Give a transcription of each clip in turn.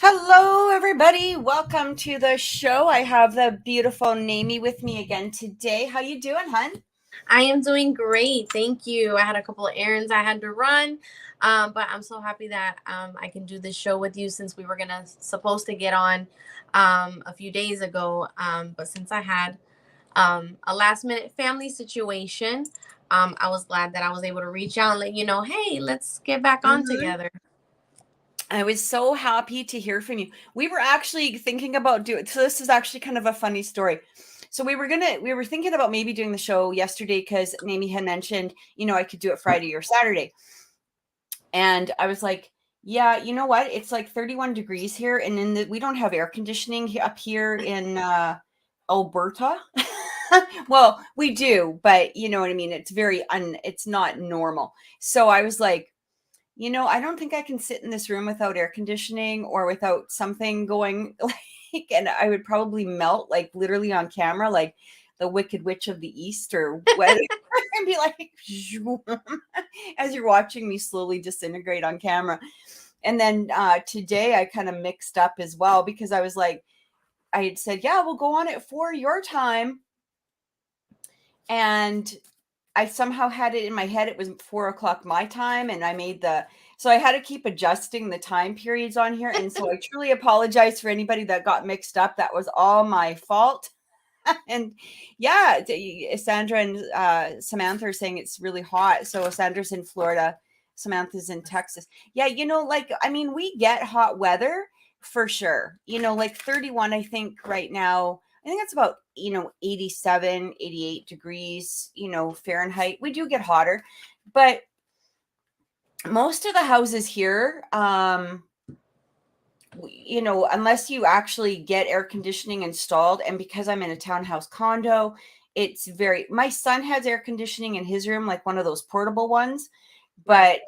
Hello, everybody. Welcome to the show. I have the beautiful Namie with me again today. How you doing, hun? I am doing great. Thank you. I had a couple of errands I had to run, but I'm so happy that I can do this show with you since we were supposed to get on a few days ago. But since I had a last minute family situation, I was glad that I was able to reach out and let you know, hey, let's get back on together. I was so happy to hear from you. We were actually thinking about doing, so this is actually kind of a funny story. So we were thinking about maybe doing the show yesterday because Namie had mentioned, I could do it Friday or Saturday. And I was like, yeah, you know what? It's like 31 degrees here. And we don't have air conditioning up here in Alberta. Well, we do, but you know what I mean? It's it's not normal. So I was like, I don't think I can sit in this room without air conditioning or without something going and I would probably melt like literally on camera, like the Wicked Witch of the East or what, and be like, as you're watching me slowly disintegrate on camera. And then today I kind of mixed up as well because I was like, I had said, yeah, we'll go on at 4 your time. And I somehow had it in my head. It was 4 o'clock my time. And so I had to keep adjusting the time periods on here. And so I truly apologize for anybody that got mixed up. That was all my fault. And yeah, Sandra and Samantha are saying it's really hot. So Sandra's in Florida. Samantha's in Texas. Yeah. We get hot weather for sure. Like 31, I think right now, I think that's about, 87, 88 degrees, Fahrenheit. We do get hotter, but most of the houses here, unless you actually get air conditioning installed, and because I'm in a townhouse condo, my son has air conditioning in his room, like one of those portable ones, but,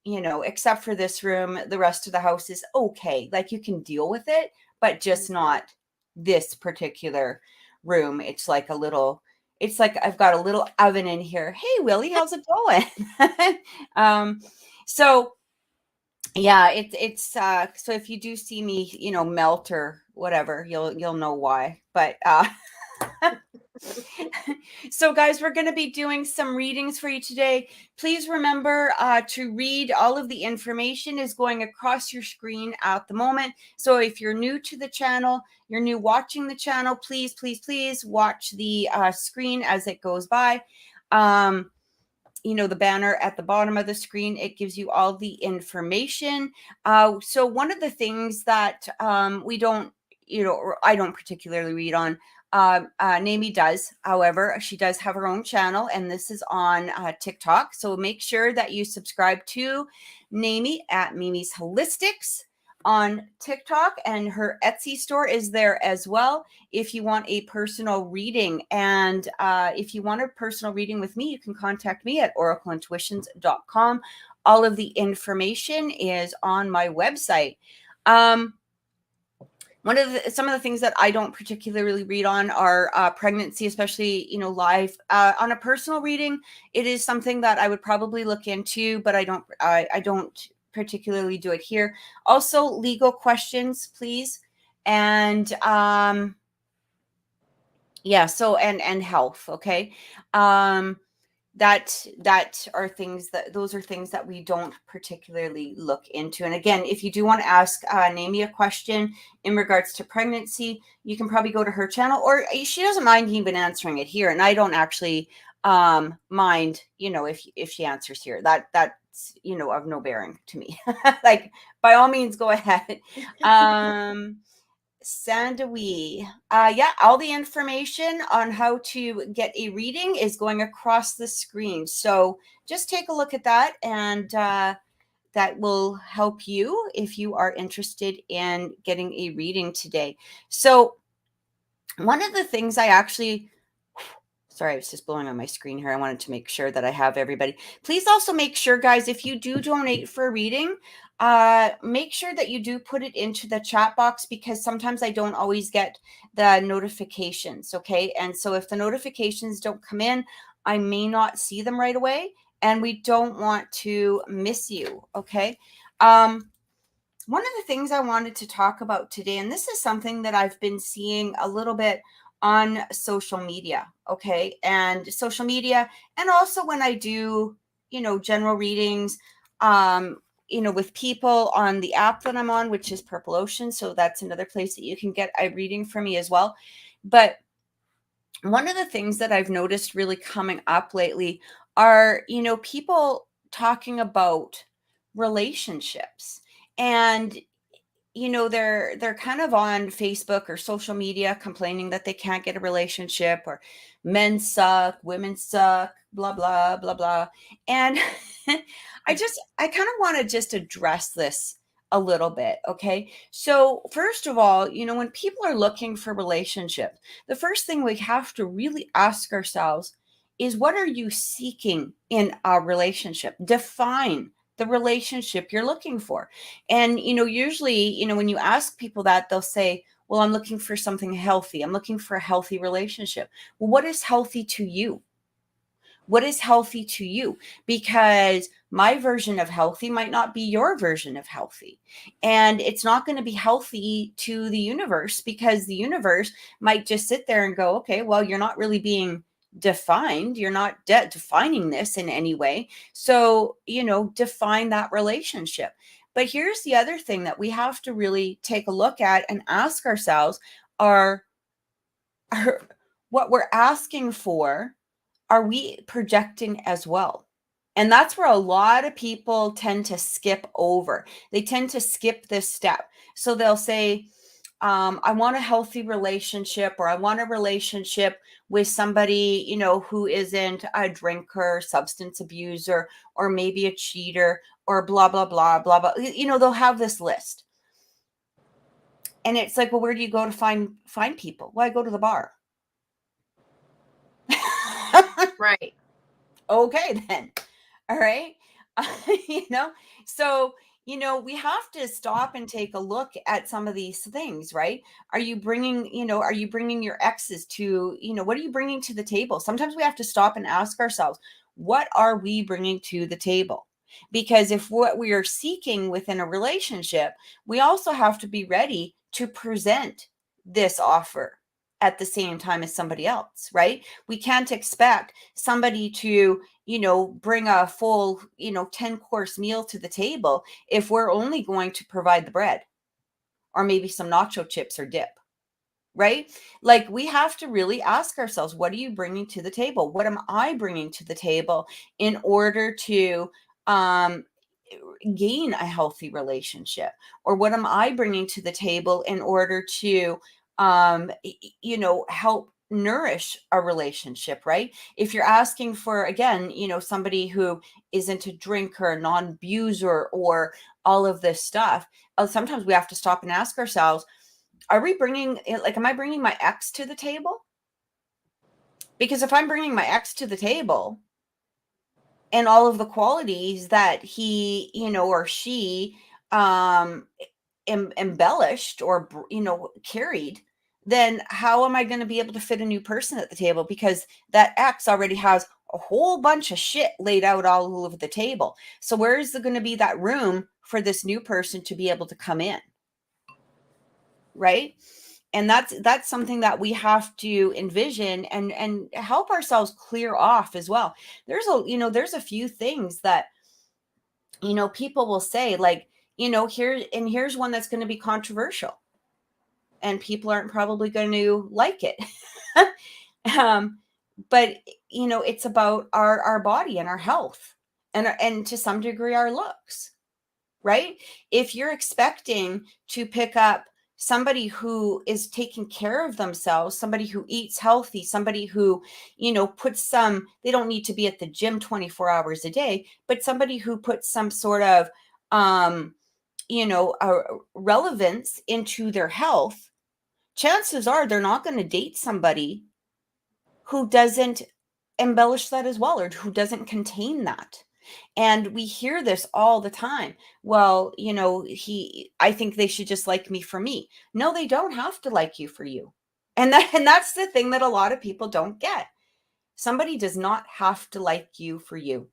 except for this room, the rest of the house is okay. Like you can deal with it, but just not this particular room. It's like I've got a little oven in here. Hey, Willie, how's it going? So yeah, it's so if you do see me, melt or whatever, you'll know why. But so guys, we're going to be doing some readings for you today. Please remember to read. All of the information is going across your screen at the moment. So if you're new to the channel, you're new watching the channel, please watch the screen as it goes by. The banner at the bottom of the screen, it gives you all the information. So one of the things that we don't, or I don't particularly read on, Namie does, however, she does have her own channel, and this is on TikTok. So make sure that you subscribe to Namie at Mimi's Holistics on TikTok, and her Etsy store is there as well if you want a personal reading. And if you want a personal reading with me, you can contact me at oracleintuitions.com. All of the information is on my website. Some of the things that I don't particularly read on are pregnancy, especially, live. On a personal reading, it is something that I would probably look into, but I don't particularly do it here. Also, legal questions, please. And so and health, okay? Those are things that we don't particularly look into. And again, if you do want to ask Namie a question in regards to pregnancy, you can probably go to her channel, or she doesn't mind even answering it here. And I don't actually mind, if she answers here. That's of no bearing to me. Like, by all means, go ahead. Sandawi. All the information on how to get a reading is going across the screen. So just take a look at that and that will help you if you are interested in getting a reading today. So one of the things I actually, sorry, I was just blowing on my screen here. I wanted to make sure that I have everybody. Please also make sure, guys, if you do donate for a reading, make sure that you do put it into the chat box, because sometimes I don't always get the notifications, okay? And so if the notifications don't come in, I may not see them right away, and we don't want to miss you, okay? One of the things I wanted to talk about today, and this is something that I've been seeing a little bit on social media, okay? And social media, and also when I do, general readings, with people on the app that I'm on, which is Purple Ocean. So that's another place that you can get a reading from me as well. But one of the things that I've noticed really coming up lately are, people talking about relationships. And they're kind of on Facebook or social media complaining that they can't get a relationship, or men suck, women suck, blah blah blah blah. And I kind of want to just address this a little bit, okay? So first of all, when people are looking for relationships, the first thing we have to really ask ourselves is, what are you seeking in a relationship? Define the relationship you're looking for. And, usually, when you ask people that, they'll say, well, I'm looking for something healthy. I'm looking for a healthy relationship. Well, what is healthy to you? What is healthy to you? Because my version of healthy might not be your version of healthy. And it's not going to be healthy to the universe, because the universe might just sit there and go, okay, well, you're not really being defined. You're not defining this in any way. So, define that relationship. But here's the other thing that we have to really take a look at and ask ourselves are what we're asking for, are we projecting as well? And that's where a lot of people tend to skip over. They tend to skip this step. So they'll say, I want a healthy relationship, or I want a relationship with somebody, who isn't a drinker, substance abuser, or maybe a cheater, or blah, blah, blah, blah, blah. They'll have this list. And it's like, well, where do you go to find people? Well, I go to the bar. Right. Okay, then. All right. So, we have to stop and take a look at some of these things, right? Are you bringing your exes to, what are you bringing to the table? Sometimes we have to stop and ask ourselves, what are we bringing to the table? Because if what we are seeking within a relationship, we also have to be ready to present this offer at the same time as somebody else, right? We can't expect somebody to, bring a full, 10-course meal to the table if we're only going to provide the bread or maybe some nacho chips or dip, right? Like, we have to really ask ourselves, what are you bringing to the table? What am I bringing to the table in order to gain a healthy relationship? Or what am I bringing to the table in order to help nourish a relationship, right? If you're asking for, again, somebody who isn't a drinker, non-abuser, or all of this stuff, sometimes we have to stop and ask ourselves, am I bringing my ex to the table? Because if I'm bringing my ex to the table and all of the qualities that he, or she embellished or, carried, then how am I going to be able to fit a new person at the table? Because that ex already has a whole bunch of shit laid out all over the table. So where is there going to be that room for this new person to be able to come in? Right? And that's something that we have to envision and help ourselves clear off as well. There's a few things that, people will say, like, here's one that's going to be controversial, and people aren't probably going to like it. But it's about our body and our health, and to some degree our looks, right? If you're expecting to pick up somebody who is taking care of themselves, somebody who eats healthy, somebody who, they don't need to be at the gym 24 hours a day, but somebody who puts some sort of relevance into their health, chances are they're not going to date somebody who doesn't embellish that as well, or who doesn't contain that. And we hear this all the time. Well, I think they should just like me for me. No, they don't have to like you for you. And that's the thing that a lot of people don't get. Somebody does not have to like you for you.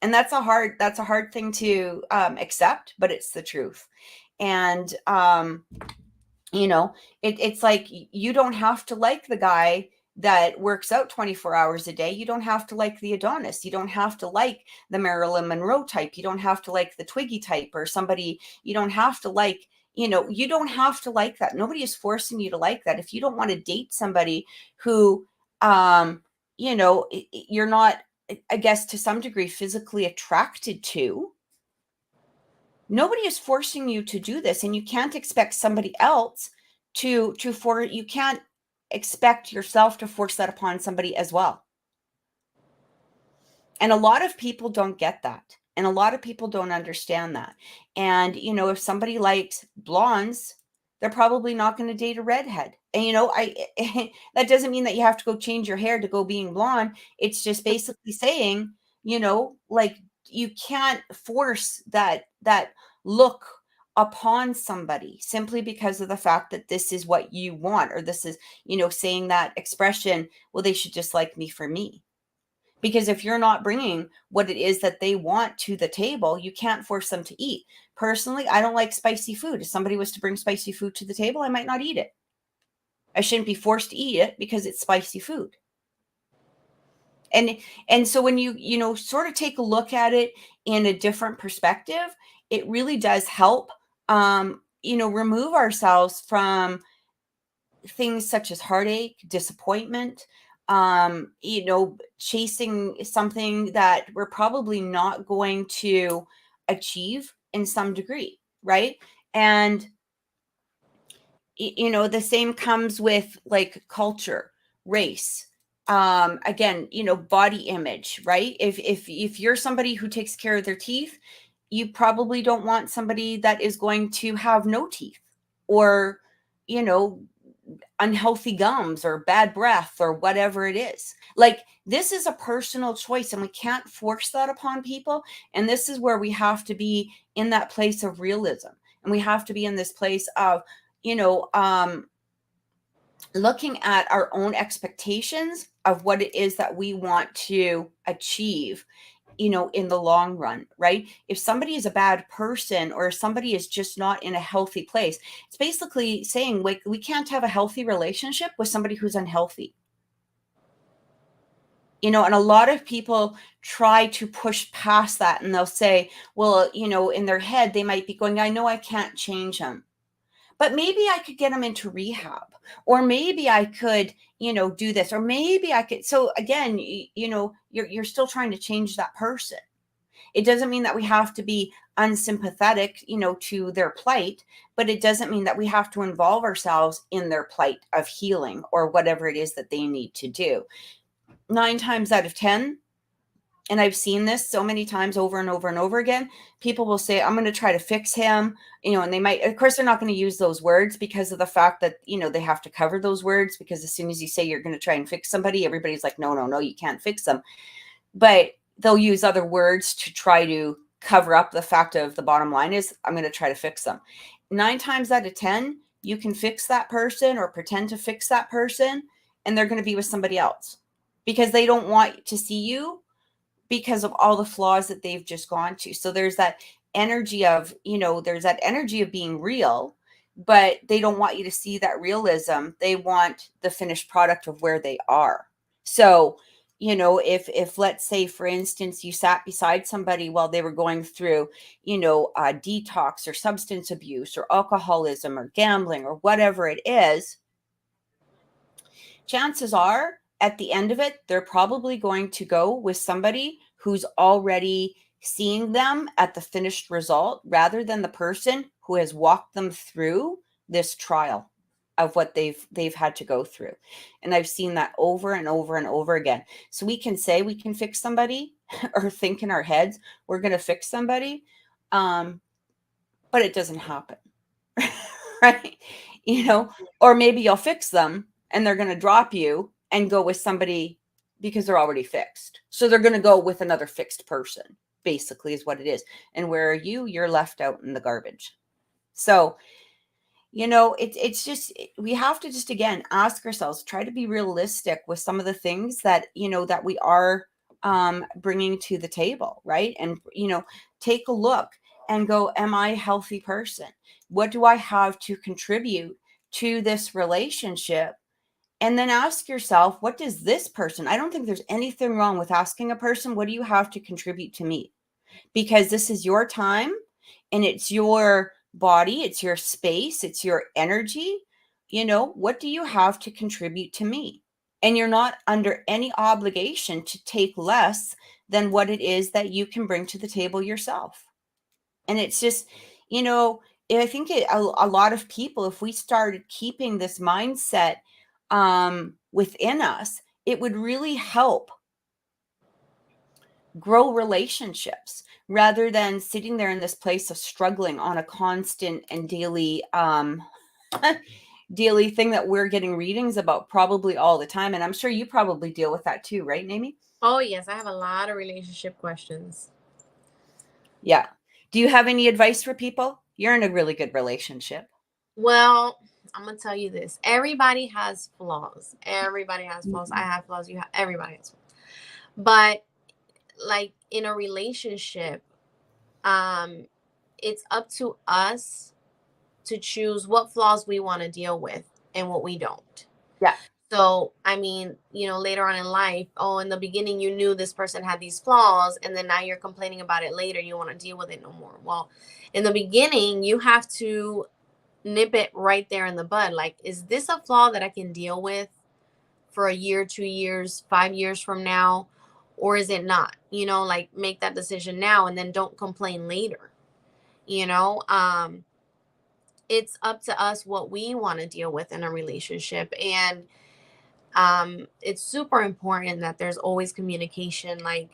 And that's a hard thing to accept, but it's the truth. And it's like, you don't have to like the guy that works out 24 hours a day. You don't have to like the Adonis. You don't have to like the Marilyn Monroe type. You don't have to like the Twiggy type, or somebody. You don't have to like, you don't have to like that. Nobody is forcing you to like that. If you don't want to date somebody who, you're not, I guess, to some degree physically attracted to, nobody is forcing you to do this, and you can't expect somebody else you can't expect yourself to force that upon somebody as well. And a lot of people don't get that. And a lot of people don't understand that. And, if somebody likes blondes, they're probably not going to date a redhead. And, that doesn't mean that you have to go change your hair to go being blonde. It's just basically saying, like, you can't force that look upon somebody simply because of the fact that this is what you want, or this is, saying that expression, well, they should just like me for me. Because if you're not bringing what it is that they want to the table, you can't force them to eat. Personally, I don't like spicy food. If somebody was to bring spicy food to the table, I might not eat it. I shouldn't be forced to eat it because it's spicy food. And so when you sort of take a look at it in a different perspective, it really does help remove ourselves from things such as heartache, disappointment, chasing something that we're probably not going to achieve in some degree, right? And the same comes with like culture, race, again, body image, right? If you're somebody who takes care of their teeth, you probably don't want somebody that is going to have no teeth, or unhealthy gums, or bad breath, or whatever it is. Like, this is a personal choice, and we can't force that upon people. And this is where we have to be in that place of realism, and we have to be in this place of looking at our own expectations of what it is that we want to achieve, in the long run, right? If somebody is a bad person, or somebody is just not in a healthy place, it's basically saying, like, we can't have a healthy relationship with somebody who's unhealthy. And a lot of people try to push past that, and they'll say, well, in their head, they might be going, I know I can't change them, but maybe I could get them into rehab, or maybe I could, do this, or maybe I could. So again, you're still trying to change that person. It doesn't mean that we have to be unsympathetic, to their plight, but it doesn't mean that we have to involve ourselves in their plight of healing, or whatever it is that they need to do. 9 times out of 10, and I've seen this so many times over and over and over again, people will say, I'm going to try to fix him, and they might, of course, they're not going to use those words, because of the fact that, they have to cover those words, because as soon as you say you're going to try and fix somebody, everybody's like, no, you can't fix them. But they'll use other words to try to cover up the fact of the bottom line is, I'm going to try to fix them. 9 times out of 10, you can fix that person, or pretend to fix that person, and they're going to be with somebody else, because they don't want to see you, because of all the flaws that they've just gone to. So there's that energy of, being real, but they don't want you to see that realism. They want the finished product of where they are. So, if let's say, for instance, you sat beside somebody while they were going through, detox, or substance abuse, or alcoholism, or gambling, or whatever it is, chances are, at the end of it, they're probably going to go with somebody who's already seeing them at the finished result, rather than the person who has walked them through this trial of what they've had to go through. And I've seen that over and over and over again. So we can say we can fix somebody, or think in our heads we're going to fix somebody, but it doesn't happen. Right? Or maybe you'll fix them and they're going to drop you and go with somebody because they're already fixed. So they're going to go with another fixed person, basically, is what it is. And where are you? You're left out in the garbage. So, it's just, we have to just, again, ask ourselves, try to be realistic with some of the things that, that we are bringing to the table, right? And, take a look and go, am I a healthy person? What do I have to contribute to this relationship? And then ask yourself, what does this person, I don't think there's anything wrong with asking a person, what do you have to contribute to me? Because this is your time and it's your body, it's your space, it's your energy. What do you have to contribute to me? And you're not under any obligation to take less than what it is that you can bring to the table yourself. And it's just, I think a lot of people, if we started keeping this mindset within us, it would really help grow relationships rather than sitting there in this place of struggling on a constant and daily daily thing that we're getting readings about probably all the time. And I'm sure you probably deal with that too, right, Amy? Oh yes, I have a lot of relationship questions. Yeah. Do you have any advice for people? You're in a really good relationship. Well, I'm gonna tell you this. Everybody has flaws. Everybody has flaws. I have flaws. Everybody has flaws. But like in a relationship, um, it's up to us to choose what flaws we want to deal with and what we don't. Yeah. So, I mean, later on in life, oh, in the beginning, you knew this person had these flaws, and then now you're complaining about it later. You want to deal with it no more. Well, in the beginning, you have to nip it right there in the bud. Like, is this a flaw that I can deal with for a year, 2 years, 5 years from now? Or is it not? Like make that decision now and then don't complain later. You know, it's up to us what we want to deal with in a relationship. And it's super important that there's always communication, like,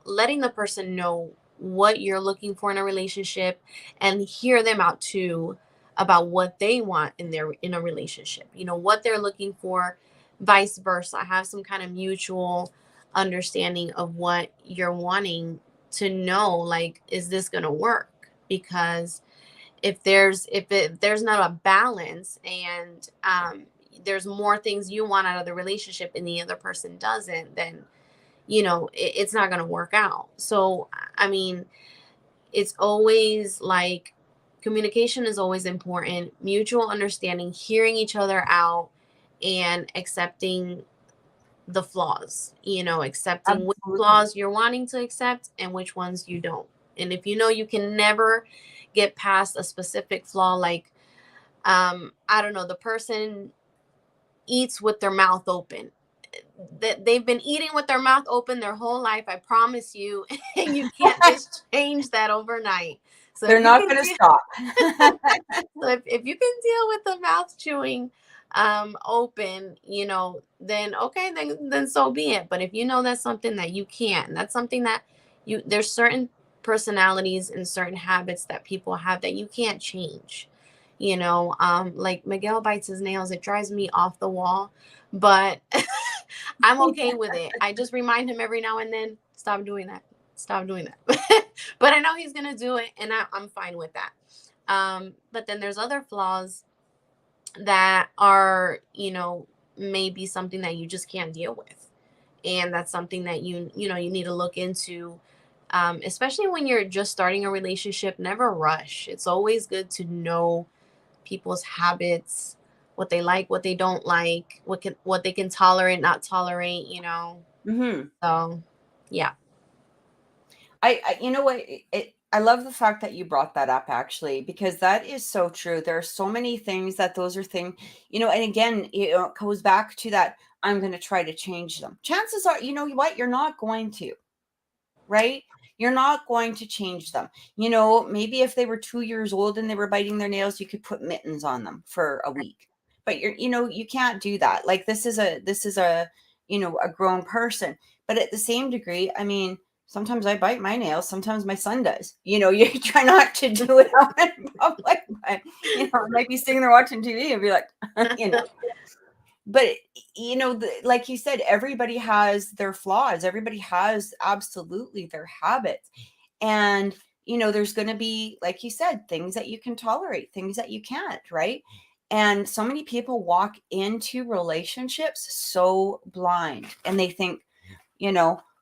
letting the person know what you're looking for in a relationship and hear them out too about what they want in a relationship, what they're looking for, vice versa. Have some kind of mutual understanding of what you're wanting to know, like, is this going to work? Because if there's not a balance and there's more things you want out of the relationship and the other person doesn't, then it's not going to work out. So I mean, it's always like communication is always important, mutual understanding, hearing each other out, and accepting the flaws, accepting which Absolutely. flaws you're wanting to accept and which ones you don't. And if you can never get past a specific flaw, like I don't know, the person eats with their mouth open, that they've been eating with their mouth open their whole life, I promise you. And you can't just change that overnight. So They're not going to stop. so if you can deal with the mouth chewing open, then okay, then so be it. But if that's something that you can't, that's something that there's certain personalities and certain habits that people have that you can't change. Like Miguel bites his nails, it drives me off the wall, but I'm okay with it. I just remind him every now and then, stop doing that, stop doing that. But I know he's gonna do it, and I'm fine with that. But then there's other flaws that are, maybe something that you just can't deal with. And that's something that you need to look into. Especially when you're just starting a relationship, never rush. It's always good to know people's habits, what they like, what they don't like, what they can tolerate, not tolerate. Mm-hmm. So, yeah. You know what? I love the fact that you brought that up, actually, because that is so true. There are so many things that those are things, and again, it goes back to that. I'm going to try to change them. Chances are, you know what? You're not going to, right? You're not going to change them. Maybe if they were 2 years old and they were biting their nails, you could put mittens on them for a week. But you can't do that. Like this is a a grown person. But at the same degree, I mean, Sometimes I bite my nails. Sometimes my son does. You try not to do it out in public, but I might be sitting there watching TV and be like, But like you said, everybody has their flaws. Everybody has absolutely their habits, and there's going to be, like you said, things that you can tolerate, things that you can't, right? And so many people walk into relationships so blind, and they think,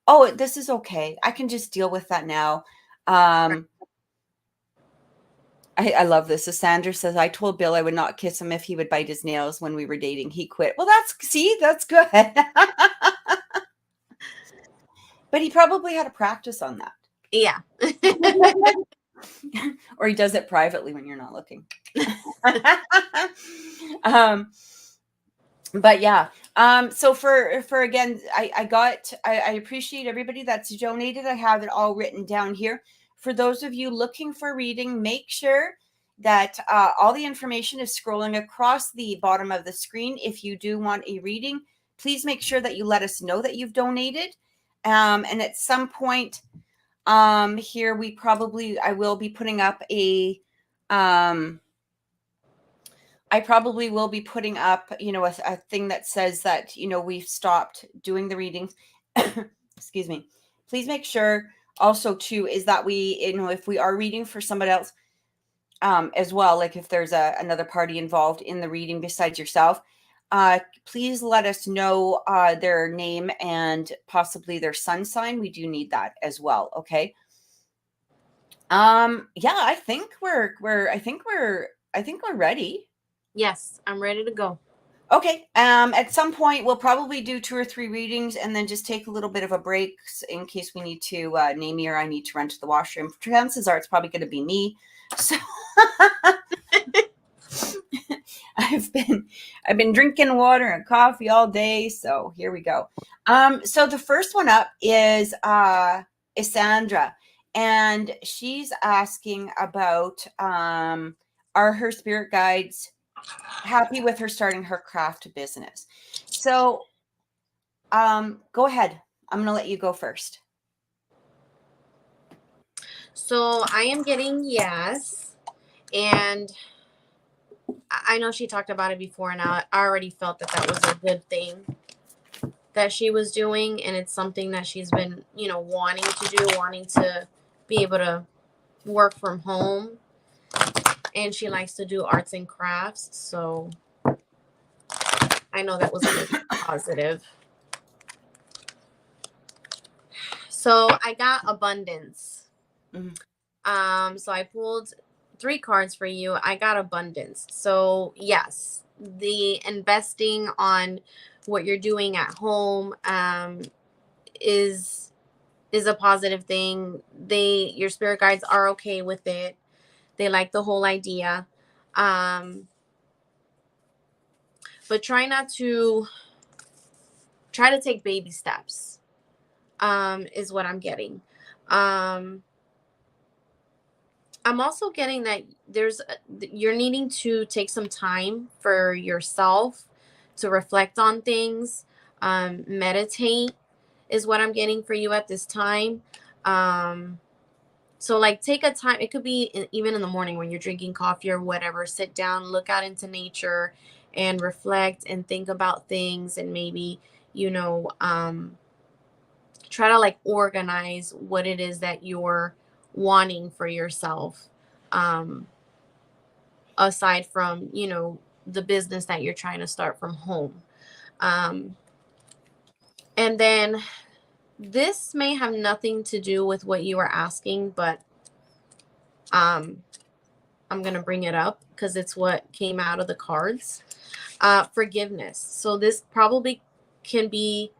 oh, this is okay. I can just deal with that now. I love this. So Sandra says, I told Bill I would not kiss him if he would bite his nails when we were dating. He quit. Well, that's good. But he probably had to practice on that. Yeah. Or he does it privately when you're not looking. But yeah. So for again, I appreciate everybody that's donated. I have it all written down here. For those of you looking for reading, make sure that all the information is scrolling across the bottom of the screen. If you do want a reading, please make sure that you let us know that you've donated. And at some point here, I will be putting up I probably will be putting up, a thing that says that, we've stopped doing the readings. Excuse me. Please make sure also too, is that we, if we are reading for somebody else, as well, like if there's another party involved in the reading besides yourself, please let us know their name and possibly their sun sign. We do need that as well. Okay. Yeah, I think we're ready. Yes, I'm ready to go. Okay. At some point we'll probably do 2 or 3 readings and then just take a little bit of a break in case we need to Namie or I need to run to the washroom. Chances are it's probably going to be me. So I've been drinking water and coffee all day, so here we go. So the first one up is Sandra, and she's asking about are her spirit guides happy with her starting her craft business? So go ahead. I'm going to let you go first. So I am getting yes, and I know she talked about it before, and I already felt that was a good thing that she was doing, and it's something that she's been, wanting to be able to work from home, and she likes to do arts and crafts, so I know that was really positive. So I got abundance. Mm-hmm. So I pulled 3 cards for you. I got abundance. So yes, the investing on what you're doing at home is a positive thing. Your spirit guides are okay with it. They like the whole idea. But try to take baby steps. Is what I'm getting. I'm also getting that you're needing to take some time for yourself to reflect on things, meditate is what I'm getting for you at this time. So like take a time, it could be even in the morning when you're drinking coffee or whatever, sit down, look out into nature and reflect and think about things, and maybe, try to like organize what it is that you're wanting for yourself, aside from the business that you're trying to start from home. And then this may have nothing to do with what you were asking, but I'm gonna bring it up because it's what came out of the cards. Forgiveness. So this probably can be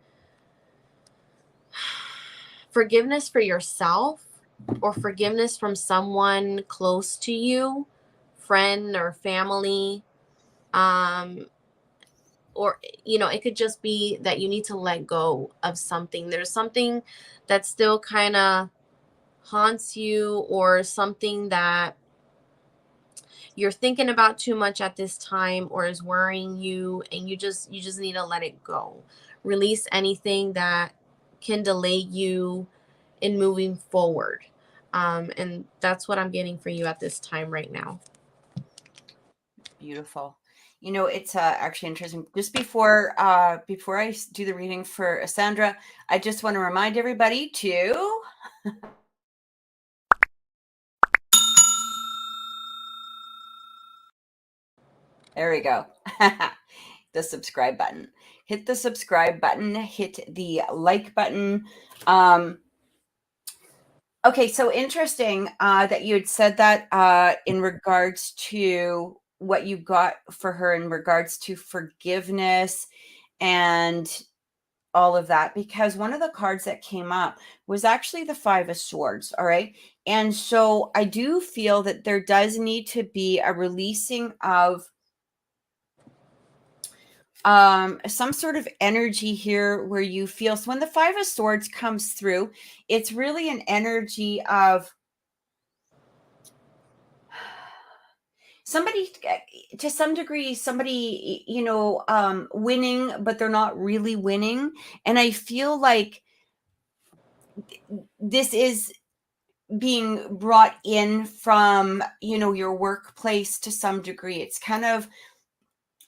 forgiveness for yourself or forgiveness from someone close to you, friend or family. Or, it could just be that you need to let go of something. There's something that still kind of haunts you, or something that you're thinking about too much at this time, or is worrying you, and you just need to let it go. Release anything that can delay you in moving forward. And that's what I'm getting for you at this time right now. Beautiful. You know, it's actually interesting. Just before I do the reading for Sandra, I just want to remind everybody to there we go. The subscribe button. Hit the subscribe button, hit the like button. Okay, so interesting that you had said that in regards to what you got for her in regards to forgiveness and all of that, because one of the cards that came up was actually the Five of Swords. All right. And so I do feel that there does need to be a releasing of some sort of energy here where you feel, so when the Five of Swords comes through, it's really an energy of somebody, to some degree, somebody, winning, but they're not really winning. And I feel like this is being brought in from, your workplace to some degree. It's kind of,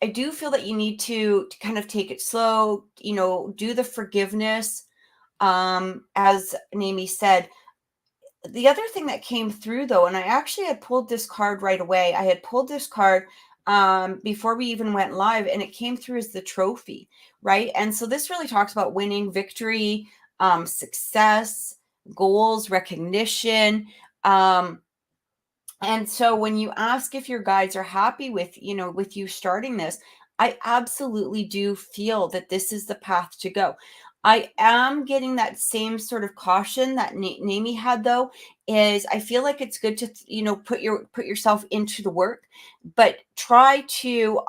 I do feel that you need to kind of take it slow, do the forgiveness. As Naomi said, the other thing that came through though, and I actually had pulled this card right away. I had pulled this card before we even went live, and it came through as the trophy, right? And so this really talks about winning, victory, success, goals, recognition. And so when you ask if your guides are happy with, with you starting this, I absolutely do feel that this is the path to go. I am getting that same sort of caution that Naomi had, though, is I feel like it's good to, put yourself into the work, but try to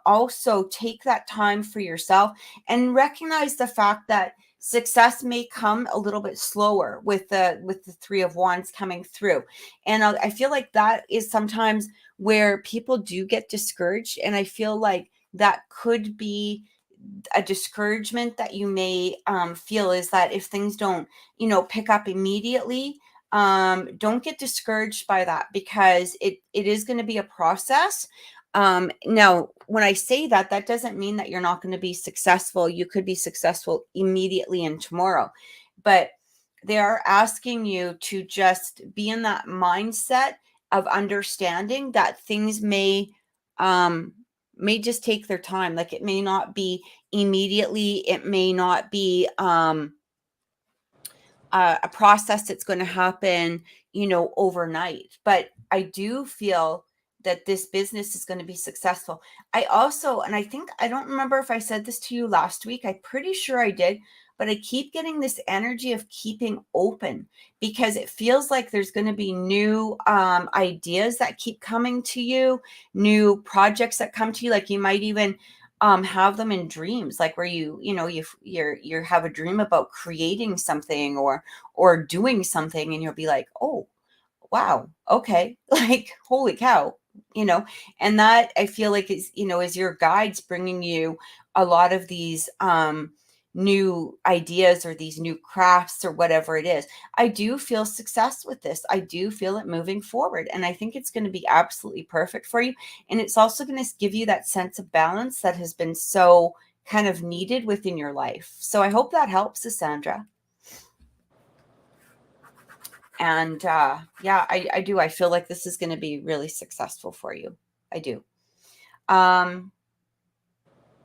also take that time for yourself and recognize the fact that success may come a little bit slower with the Three of Wands coming through. And I feel like that is sometimes where people do get discouraged. And I feel like that could be a discouragement that you may feel, is that if things don't, pick up immediately, don't get discouraged by that, because it is going to be a process. Now, when I say that, that doesn't mean that you're not going to be successful. You could be successful immediately and tomorrow, but they are asking you to just be in that mindset of understanding that things may just take their time. Like, it may not be immediately. It may not be a process that's going to happen, overnight. But I do feel that this business is going to be successful. I also, and I think, I don't remember if I said this to you last week. I'm pretty sure I did, but I keep getting this energy of keeping open, because it feels like there's going to be new ideas that keep coming to you, new projects that come to you. Like, you might even have them in dreams, like where you have a dream about creating something or doing something, and you'll be like, oh wow, okay, like, holy cow, and that, I feel like, is your guides bringing you a lot of these new ideas or these new crafts or whatever it is. I do feel success with this. I do feel it moving forward, and I think it's going to be absolutely perfect for you. And it's also going to give you that sense of balance that has been so kind of needed within your life. So I hope that helps, Cassandra. And yeah, I do. I feel like this is going to be really successful for you. I do.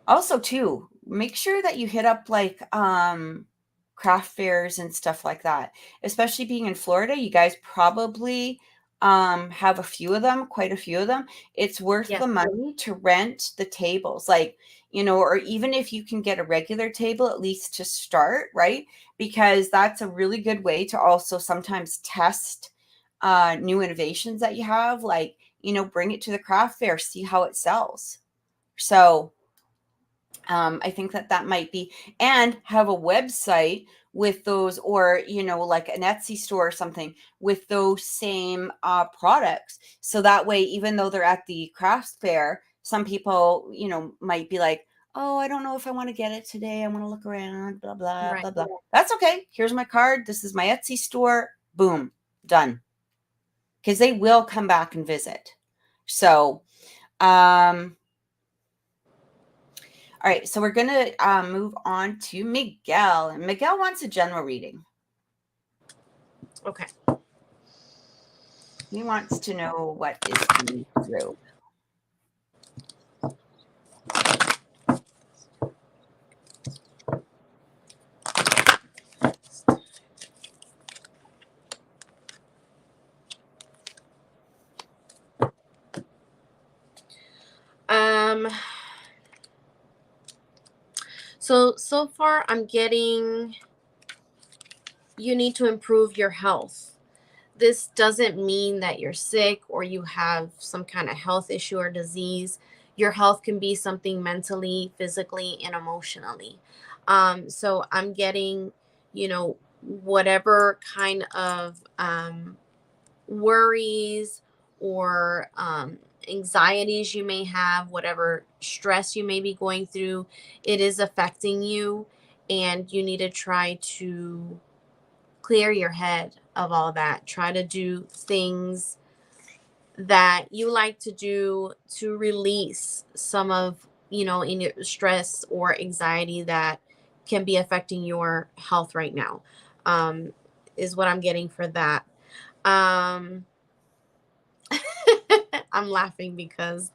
Also, too, make sure that you hit up like craft fairs and stuff like that. Especially being in Florida, you guys probably have a few of them, quite a few of them. It's worth Yes. the money to rent the tables, like, or even if you can get a regular table, at least to start, right? Because that's a really good way to also sometimes test new innovations that you have, like, bring it to the craft fair, see how it sells. So I think that might be, and have a website with those, or, like an Etsy store or something with those same products. So that way, even though they're at the craft fair, some people, might be like, oh, I don't know if I want to get it today. I want to look around, blah, blah, Right. blah, blah. That's okay. Here's my card. This is my Etsy store. Boom, done. Because they will come back and visit. So, all right. So we're going to move on to Miguel. And Miguel wants a general reading. Okay. He wants to know what is coming through. So far I'm getting you need to improve your health. This doesn't mean that you're sick or you have some kind of health issue or disease. Your health can be something mentally, physically, and emotionally. So I'm getting, whatever kind of worries or anxieties you may have, whatever stress you may be going through, it is affecting you. And you need to try to clear your head of all that. Try to do things that you like to do to release some of, in your stress or anxiety that can be affecting your health right now. Is what I'm getting for that. Um, I'm laughing because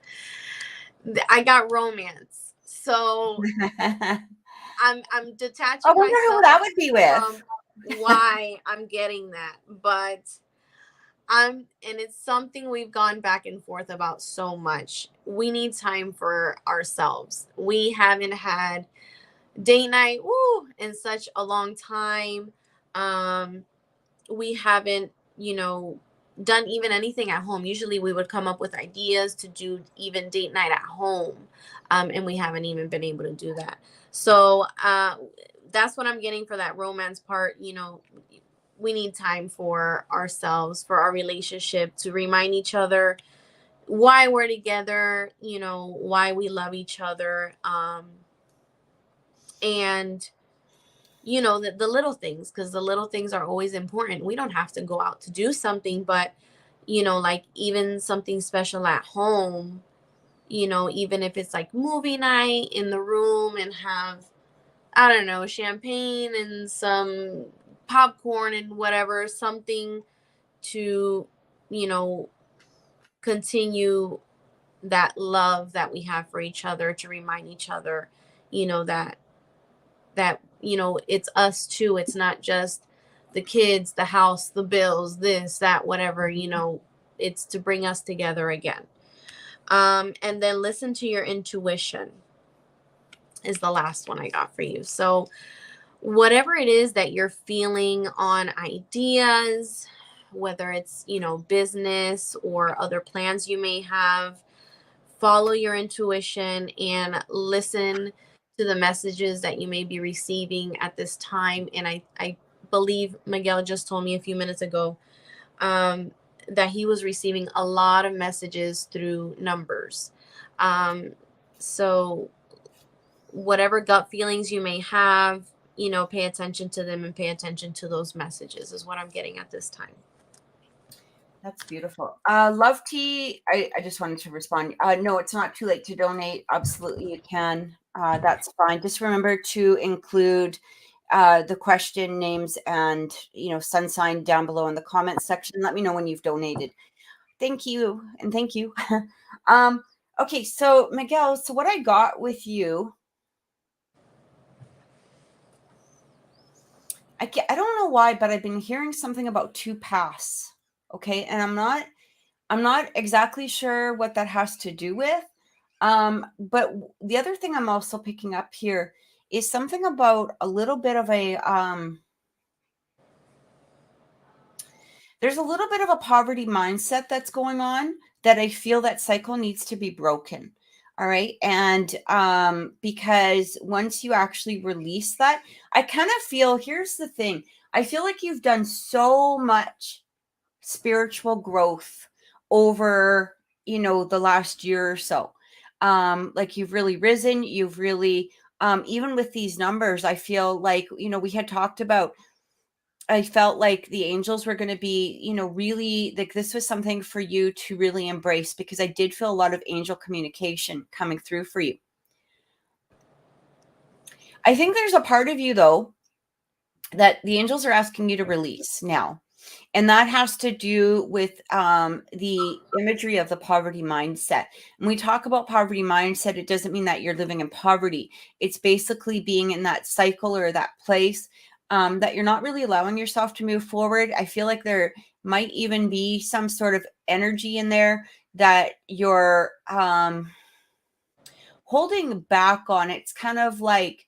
I got romance. So I'm I detaching wonder who that myself would be with. from why I'm getting that. But and it's something we've gone back and forth about so much. We need time for ourselves. We haven't had date night in such a long time. We haven't, done even anything at home. Usually we would come up with ideas to do even date night at home. And we haven't even been able to do that. So that's what I'm getting for that romance part. We need time for ourselves, for our relationship, to remind each other why we're together, why we love each other. And the little things, because the little things are always important. We don't have to go out to do something, but like even something special at home, even if it's like movie night in the room and have, I don't know, champagne and some popcorn and whatever, something to, you know, continue that love that we have for each other, to remind each other, that it's us too. It's not just the kids, the house, the bills, this, that, whatever, it's to bring us together again. And then listen to your intuition is the last one I got for you. So whatever it is that you're feeling on ideas, whether it's, business or other plans you may have, follow your intuition and listen to the messages that you may be receiving at this time. And I believe Miguel just told me a few minutes ago that he was receiving a lot of messages through numbers. So whatever gut feelings you may have, pay attention to them and pay attention to those messages is what I'm getting at this time. That's beautiful. Love Tea, I just wanted to respond. No, it's not too late to donate. Absolutely, you can. That's fine. Just remember to include the question names and, sun sign down below in the comments section. Let me know when you've donated. Thank you. And thank you. Okay, so Miguel, so what I got with you, I don't know why, but I've been hearing something about two paths. Okay, and I'm not exactly sure what that has to do with. But the other thing I'm also picking up here is something about a little bit of a there's a little bit of a poverty mindset that's going on that I feel that cycle needs to be broken. All right. And because once you actually release that, I kind of feel, here's the thing. I feel like you've done so much spiritual growth over, the last year or so. Like you've really risen, you've really, even with these numbers, I feel like, we had talked about, I felt like the angels were going to be, really like this was something for you to really embrace, because I did feel a lot of angel communication coming through for you. I think there's a part of you though that the angels are asking you to release now. And that has to do with the imagery of the poverty mindset. When we talk about poverty mindset, it doesn't mean that you're living in poverty. It's basically being in that cycle or that place that you're not really allowing yourself to move forward. I feel like there might even be some sort of energy in there that you're holding back on. It's kind of like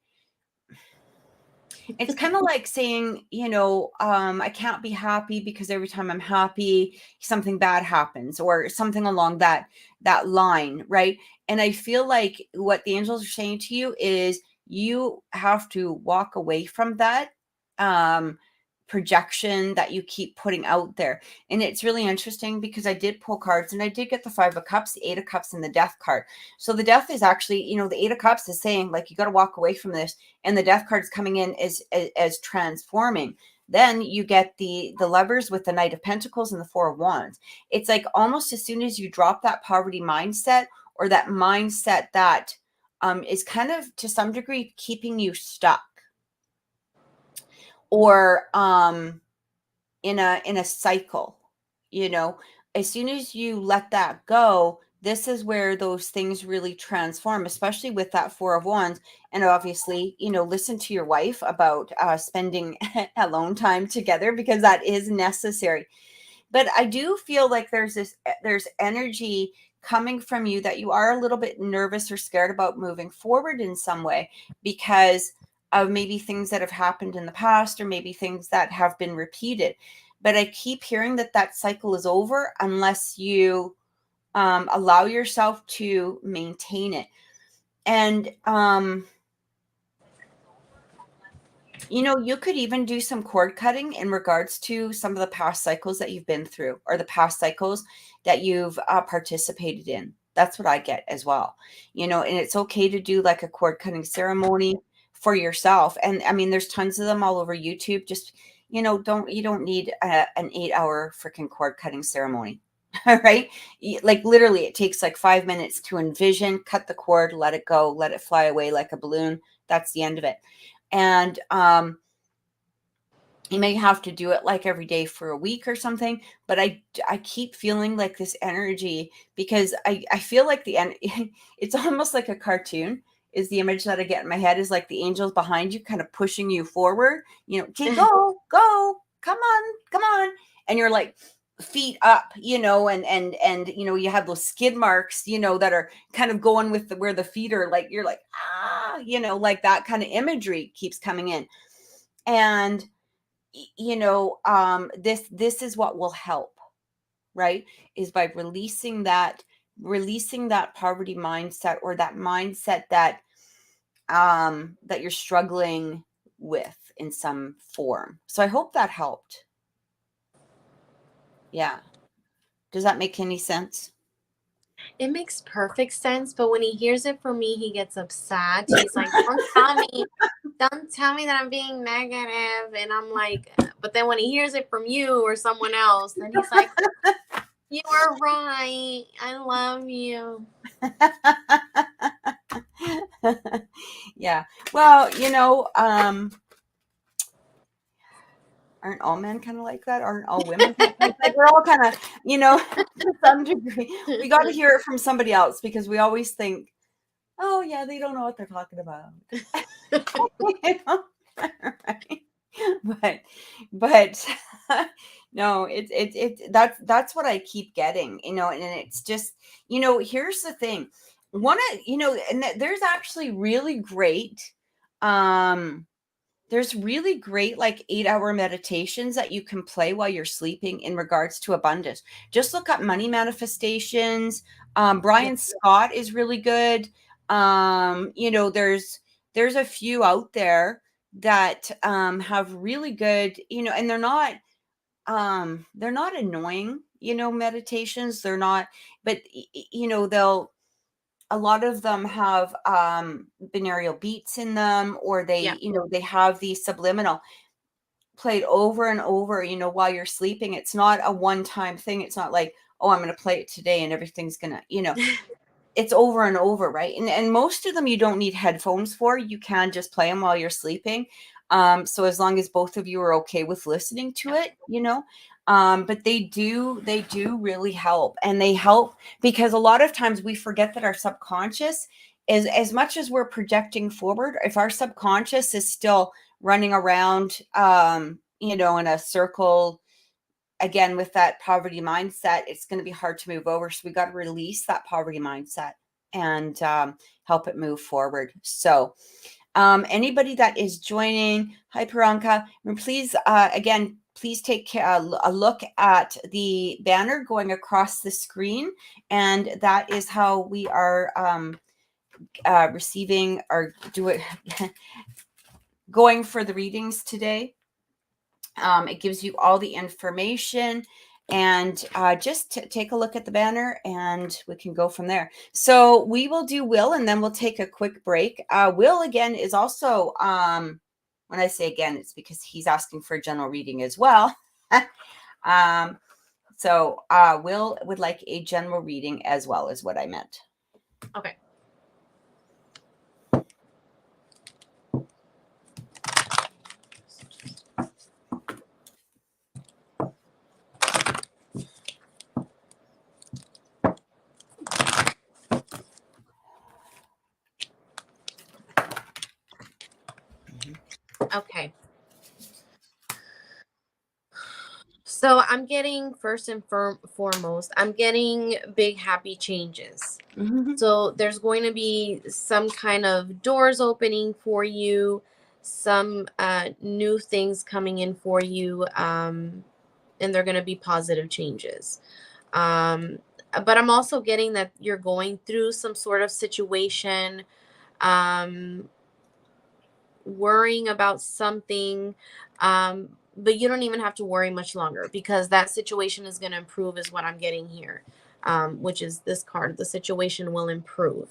saying, I can't be happy because every time I'm happy, something bad happens, or something along that line, right? And I feel like what the angels are saying to you is you have to walk away from that um projection that you keep putting out there. And it's really interesting because I did pull cards and I did get the 5 of Cups, the 8 of Cups, and the Death card. So the Death is actually, the 8 of Cups is saying like you got to walk away from this, and the Death card's coming in as transforming. Then you get the Lovers with the Knight of Pentacles and the 4 of Wands. It's like almost as soon as you drop that poverty mindset, or that mindset that is kind of to some degree keeping you stuck, or in a cycle, as soon as you let that go, this is where those things really transform, especially with that 4 of Wands. And obviously, listen to your wife about spending alone time together, because that is necessary. But I do feel like there's energy coming from you that you are a little bit nervous or scared about moving forward in some way, because of maybe things that have happened in the past, or maybe things that have been repeated. But I keep hearing that cycle is over unless you allow yourself to maintain it. And you could even do some cord cutting in regards to some of the past cycles that you've been through, or the past cycles that you've participated in. That's what I get as well. And it's okay to do like a cord cutting ceremony for yourself. And I mean, there's tons of them all over YouTube. Just, you don't need an 8-hour freaking cord cutting ceremony. All right. Like literally it takes like 5 minutes to envision, cut the cord, let it go, let it fly away like a balloon. That's the end of it. And you may have to do it like every day for a week or something, but I keep feeling like this energy, because I feel like it's almost like a cartoon is the image that I get in my head, is like the angels behind you kind of pushing you forward, okay, go, come on. And you're like feet up, and you have those skid marks, that are kind of going with where the feet are, like you're like, like that kind of imagery keeps coming in. And this is what will help, right? Is by releasing that poverty mindset, or that mindset that that you're struggling with in some form. So I hope that helped. Yeah. Does that make any sense? It makes perfect sense, but when he hears it from me, he gets upset. He's like, don't tell me that I'm being negative. And I'm like, but then when he hears it from you or someone else, then he's like, you are right. I love you. Yeah. Well, aren't all men kind of like that? Aren't all women kind of like that? We're all kind of, to some degree. We got to hear it from somebody else, because we always think, oh yeah, they don't know what they're talking about. Right? But no, that's what I keep getting, and it's just, here's the thing. There's actually really great, there's really great like 8-hour meditations that you can play while you're sleeping in regards to abundance. Just look up money manifestations. Brian Scott is really good. There's a few out there that have really good, and they're not annoying, meditations. They're not, but they'll a lot of them have binaural beats in them, or they, Yeah. they have the subliminal played over and over, while you're sleeping. It's not a one-time thing. It's not like, oh, I'm going to play it today and everything's going to, it's over and over, right? And most of them you don't need headphones for. You can just play them while you're sleeping. So as long as both of you are okay with listening to it, but they do really help. And they help because a lot of times we forget that our subconscious is, as much as we're projecting forward, if our subconscious is still running around, in a circle, again, with that poverty mindset, it's going to be hard to move over. So we got to release that poverty mindset and help it move forward. So anybody that is joining, hi Piranka, and please, again, please take a look at the banner going across the screen. And that is how we are receiving or going for the readings today. It gives you all the information, and just take a look at the banner and we can go from there. So we will do Will, and then we'll take a quick break. Will, again, is also, when I say again, it's because he's asking for a general reading as well. So Will would like a general reading as well, is what I meant. Okay. Okay. So I'm getting, first and foremost, I'm getting big happy changes. Mm-hmm. So there's going to be some kind of doors opening for you, some new things coming in for you, and they're going to be positive changes. But I'm also getting that you're going through some sort of situation, worrying about something, but you don't even have to worry much longer because that situation is going to improve, is what I'm getting here, which is this card. The situation will improve.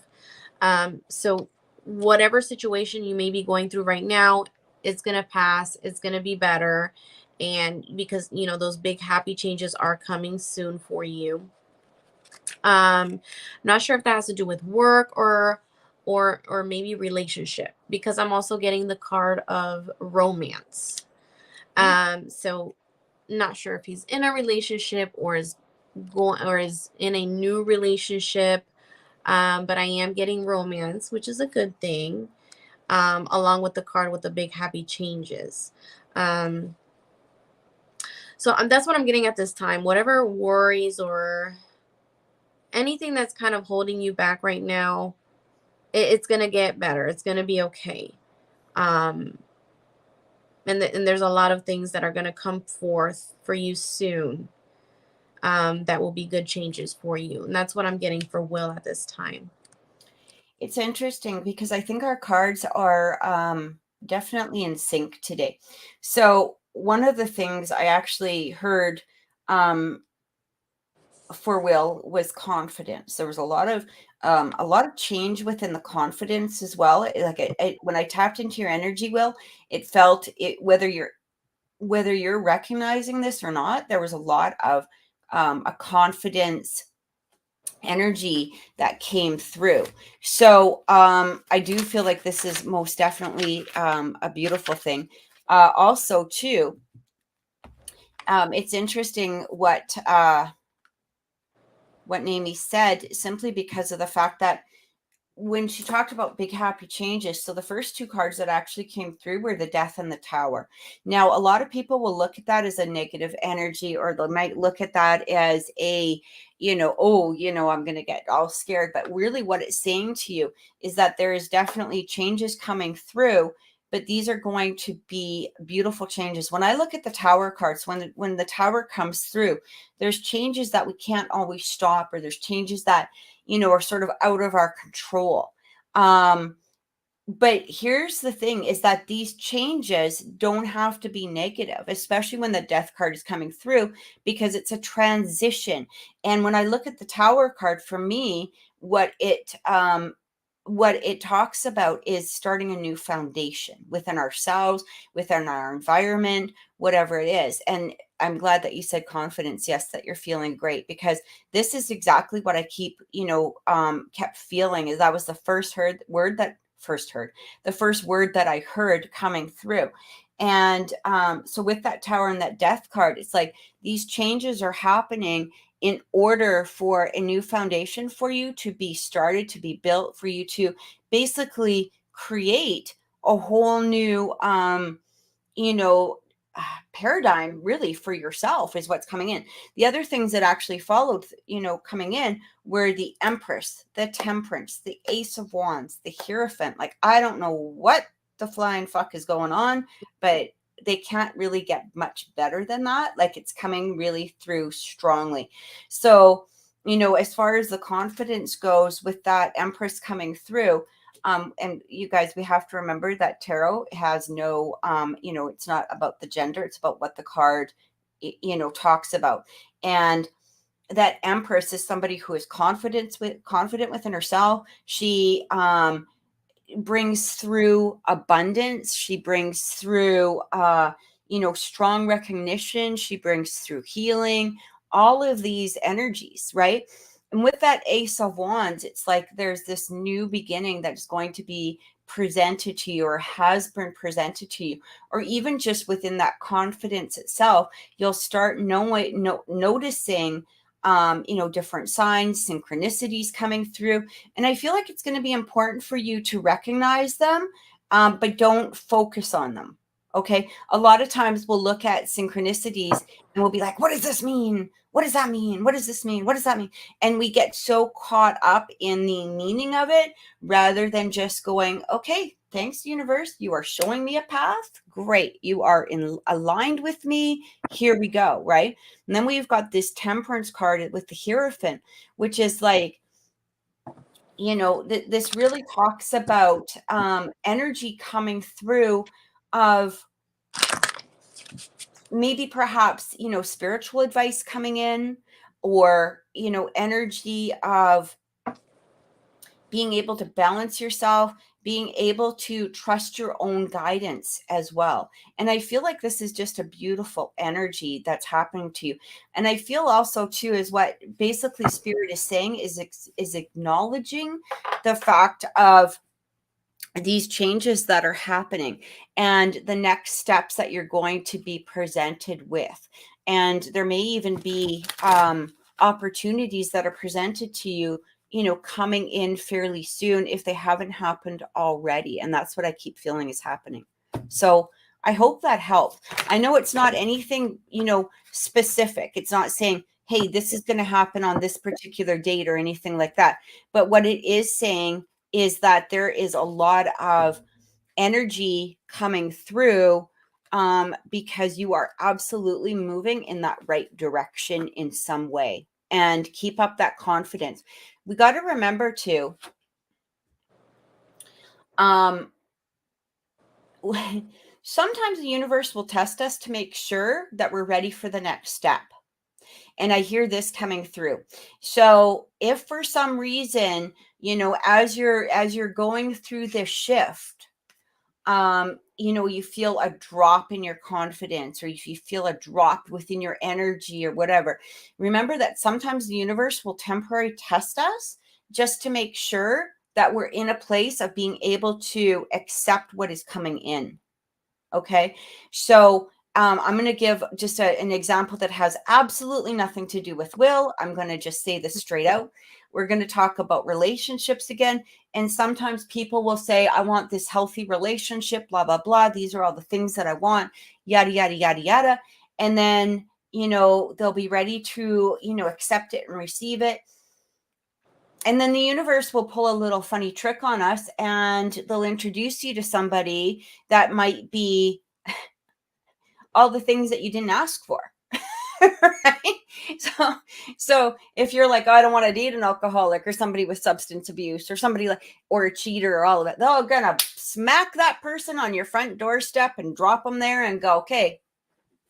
So whatever situation you may be going through right now, it's going to pass. It's going to be better. And because, those big happy changes are coming soon for you. Not sure if that has to do with work or maybe relationship, because I'm also getting the card of romance. So not sure if he's in a relationship or is in a new relationship. But I am getting romance, which is a good thing. Along with the card with the big happy changes. So that's what I'm getting at this time. Whatever worries or anything that's kind of holding you back right now, it's going to get better. It's going to be okay. And there's a lot of things that are going to come forth for you soon, that will be good changes for you. And that's what I'm getting for Will at this time. It's interesting because I think our cards are definitely in sync today. So one of the things I actually heard for Will was confidence. There was a lot of change within the confidence as well. When I tapped into your energy, Will, it felt it, whether you're recognizing this or not, there was a lot of a confidence energy that came through. So I do feel like this is most definitely a beautiful thing. Also too, it's interesting what Naomi said, simply because of the fact that when she talked about big happy changes, so the first two cards that actually came through were the Death and the Tower. Now, a lot of people will look at that as a negative energy, or they might look at that as a, I'm going to get all scared. But really what it's saying to you is that there is definitely changes coming through, but these are going to be beautiful changes. When I look at the Tower cards, when the Tower comes through, there's changes that we can't always stop, or there's changes that, are sort of out of our control. But here's the thing is that these changes don't have to be negative, especially when the death card is coming through, because it's a transition. And when I look at the Tower card, for me, what it talks about is starting a new foundation within ourselves, within our environment, whatever it is. And I'm glad that you said confidence. Yes, that you're feeling great, because this is exactly what I keep, kept feeling. Is that was the first word that I heard coming through. And so with that Tower and that death card, it's like these changes are happening in order for a new foundation for you to be started, to be built, for you to basically create a whole new, you know, paradigm really for yourself is what's coming in. The other things that actually followed, coming in were the Empress, the Temperance, the Ace of Wands, the Hierophant. Like, I don't know what the flying fuck is going on, but they can't really get much better than that. Like, it's coming really through strongly. So, as far as the confidence goes with that Empress coming through, and you guys, we have to remember that tarot has no, it's not about the gender, it's about what the card, talks about. And that Empress is somebody who is confident within herself. She brings through abundance. She brings through, strong recognition. She brings through healing, all of these energies, right? And with that Ace of Wands, it's like there's this new beginning that's going to be presented to you, or has been presented to you, or even just within that confidence itself, you'll start noticing, different signs, synchronicities coming through. And I feel like it's going to be important for you to recognize them, but don't focus on them. Okay. A lot of times we'll look at synchronicities and we'll be like, what does this mean? What does that mean? What does this mean? What does that mean? And we get so caught up in the meaning of it rather than just going, okay, thanks, universe. You are showing me a path. Great. You are aligned with me. Here we go. Right. And then we've got this Temperance card with the Hierophant, which is like, this really talks about energy coming through of maybe perhaps, spiritual advice coming in, or, energy of being able to balance yourself, being able to trust your own guidance as well. And I feel like this is just a beautiful energy that's happening to you. And I feel also too is what basically Spirit is saying is acknowledging the fact of these changes that are happening and the next steps that you're going to be presented with. And there may even be opportunities that are presented to you, coming in fairly soon if they haven't happened already. And that's what I keep feeling is happening. So I hope that helped. I know it's not anything, specific. It's not saying, hey, this is going to happen on this particular date or anything like that. But what it is saying is that there is a lot of energy coming through, because you are absolutely moving in that right direction in some way. And keep up that confidence. We got to remember too, sometimes the universe will test us to make sure that we're ready for the next step. And I hear this coming through. So if for some reason, as you're going through this shift, you feel a drop in your confidence, or if you feel a drop within your energy or whatever, remember that sometimes the universe will temporarily test us just to make sure that we're in a place of being able to accept what is coming in. Okay. So I'm going to give just an example that has absolutely nothing to do with will. I'm going to just say this straight out. We're going to talk about relationships again. And sometimes people will say, I want this healthy relationship, blah, blah, blah. These are all the things that I want, yada, yada, yada, yada. And then, they'll be ready to, accept it and receive it. And then the universe will pull a little funny trick on us, and they'll introduce you to somebody that might be all the things that you didn't ask for. Right? So if you're like, oh, I don't want to date an alcoholic or somebody with substance abuse or somebody like, or a cheater or all of it, they're gonna smack that person on your front doorstep and drop them there and go, okay,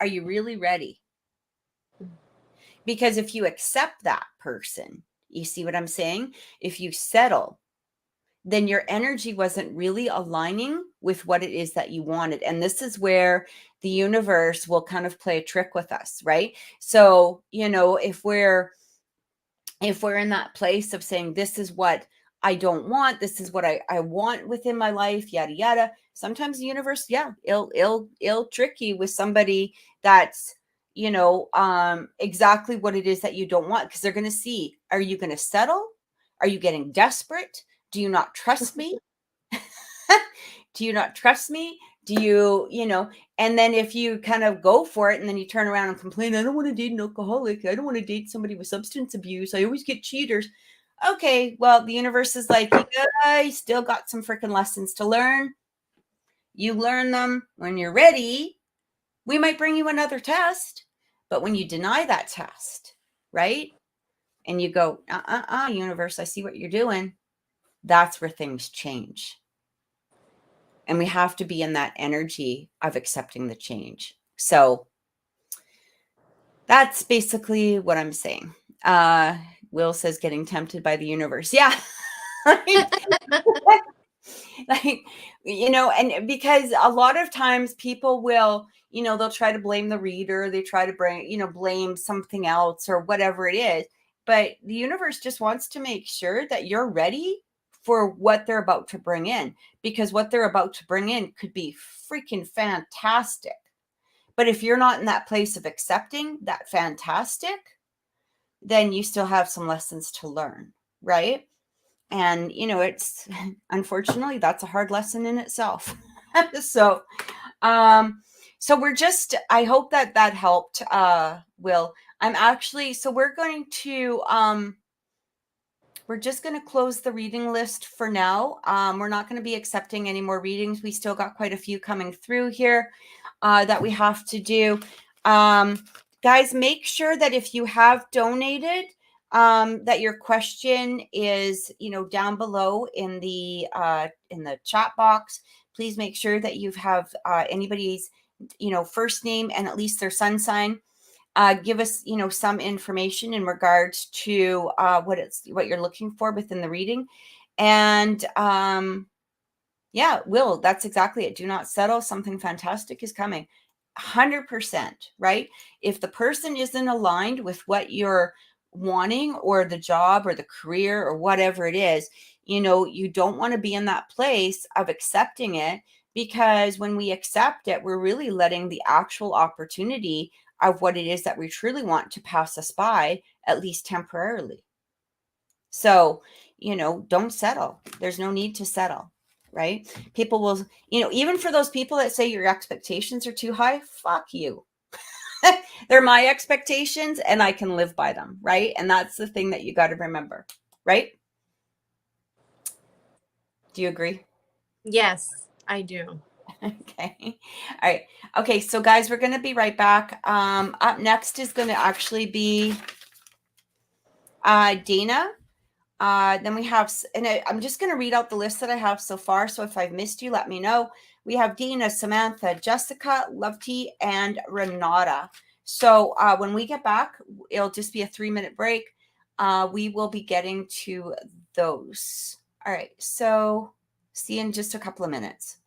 are you really ready? Because if you accept that person, you see what I'm saying? If you settle, then your energy wasn't really aligning with what it is that you wanted. And this is where the universe will kind of play a trick with us, right? So, if we're in that place of saying, this is what I don't want, this is what I want within my life, yada yada. Sometimes the universe, yeah, it'll trick you with somebody that's exactly what it is that you don't want, because they're going to see, are you going to settle? Are you getting desperate? Do you not trust me? Do you not trust me? Do you, and then if you kind of go for it and then you turn around and complain, I don't want to date an alcoholic. I don't want to date somebody with substance abuse. I always get cheaters. Okay, well, the universe is like, you still got some freaking lessons to learn. You learn them when you're ready. We might bring you another test, but when you deny that test, right? And you go, universe, I see what you're doing. That's where things change. And we have to be in that energy of accepting the change. So that's basically what I'm saying. Will says getting tempted by the universe. Yeah. Like, and because a lot of times people will, they'll try to blame the reader. They try to blame something else or whatever it is. But the universe just wants to make sure that you're ready for what they're about to bring in, because what they're about to bring in could be freaking fantastic. But if you're not in that place of accepting that fantastic, then you still have some lessons to learn, right? And, it's unfortunately, that's a hard lesson in itself. So, we're just, I hope that helped, Will. We're just going to close the reading list for now. We're not going to be accepting any more readings. We still got quite a few coming through here that we have to do. Guys, make sure that if you have donated, that your question is, down below in the chat box. Please make sure that you have anybody's, first name and at least their sun sign. Give us, some information in regards to what you're looking for within the reading. And yeah, Will, that's exactly it. Do not settle. Something fantastic is coming. 100%, right? If the person isn't aligned with what you're wanting, or the job or the career or whatever it is, you don't want to be in that place of accepting it, because when we accept it, we're really letting the actual opportunity of what it is that we truly want to pass us by, at least temporarily. So, don't settle. There's no need to settle, right? People will, even for those people that say your expectations are too high, fuck you. They're my expectations and I can live by them, right? And that's the thing that you got to remember, right? Do you agree? Yes, I do. Okay. All right. Okay. So guys, we're going to be right back. Up next is going to actually be Dana. Then we have, and I'm just going to read out the list that I have so far. So if I've missed you, let me know. We have Dina, Samantha, Jessica, Love Tea, and Renata. So when we get back, it'll just be a 3-minute break. We will be getting to those. All right. So see you in just a couple of minutes.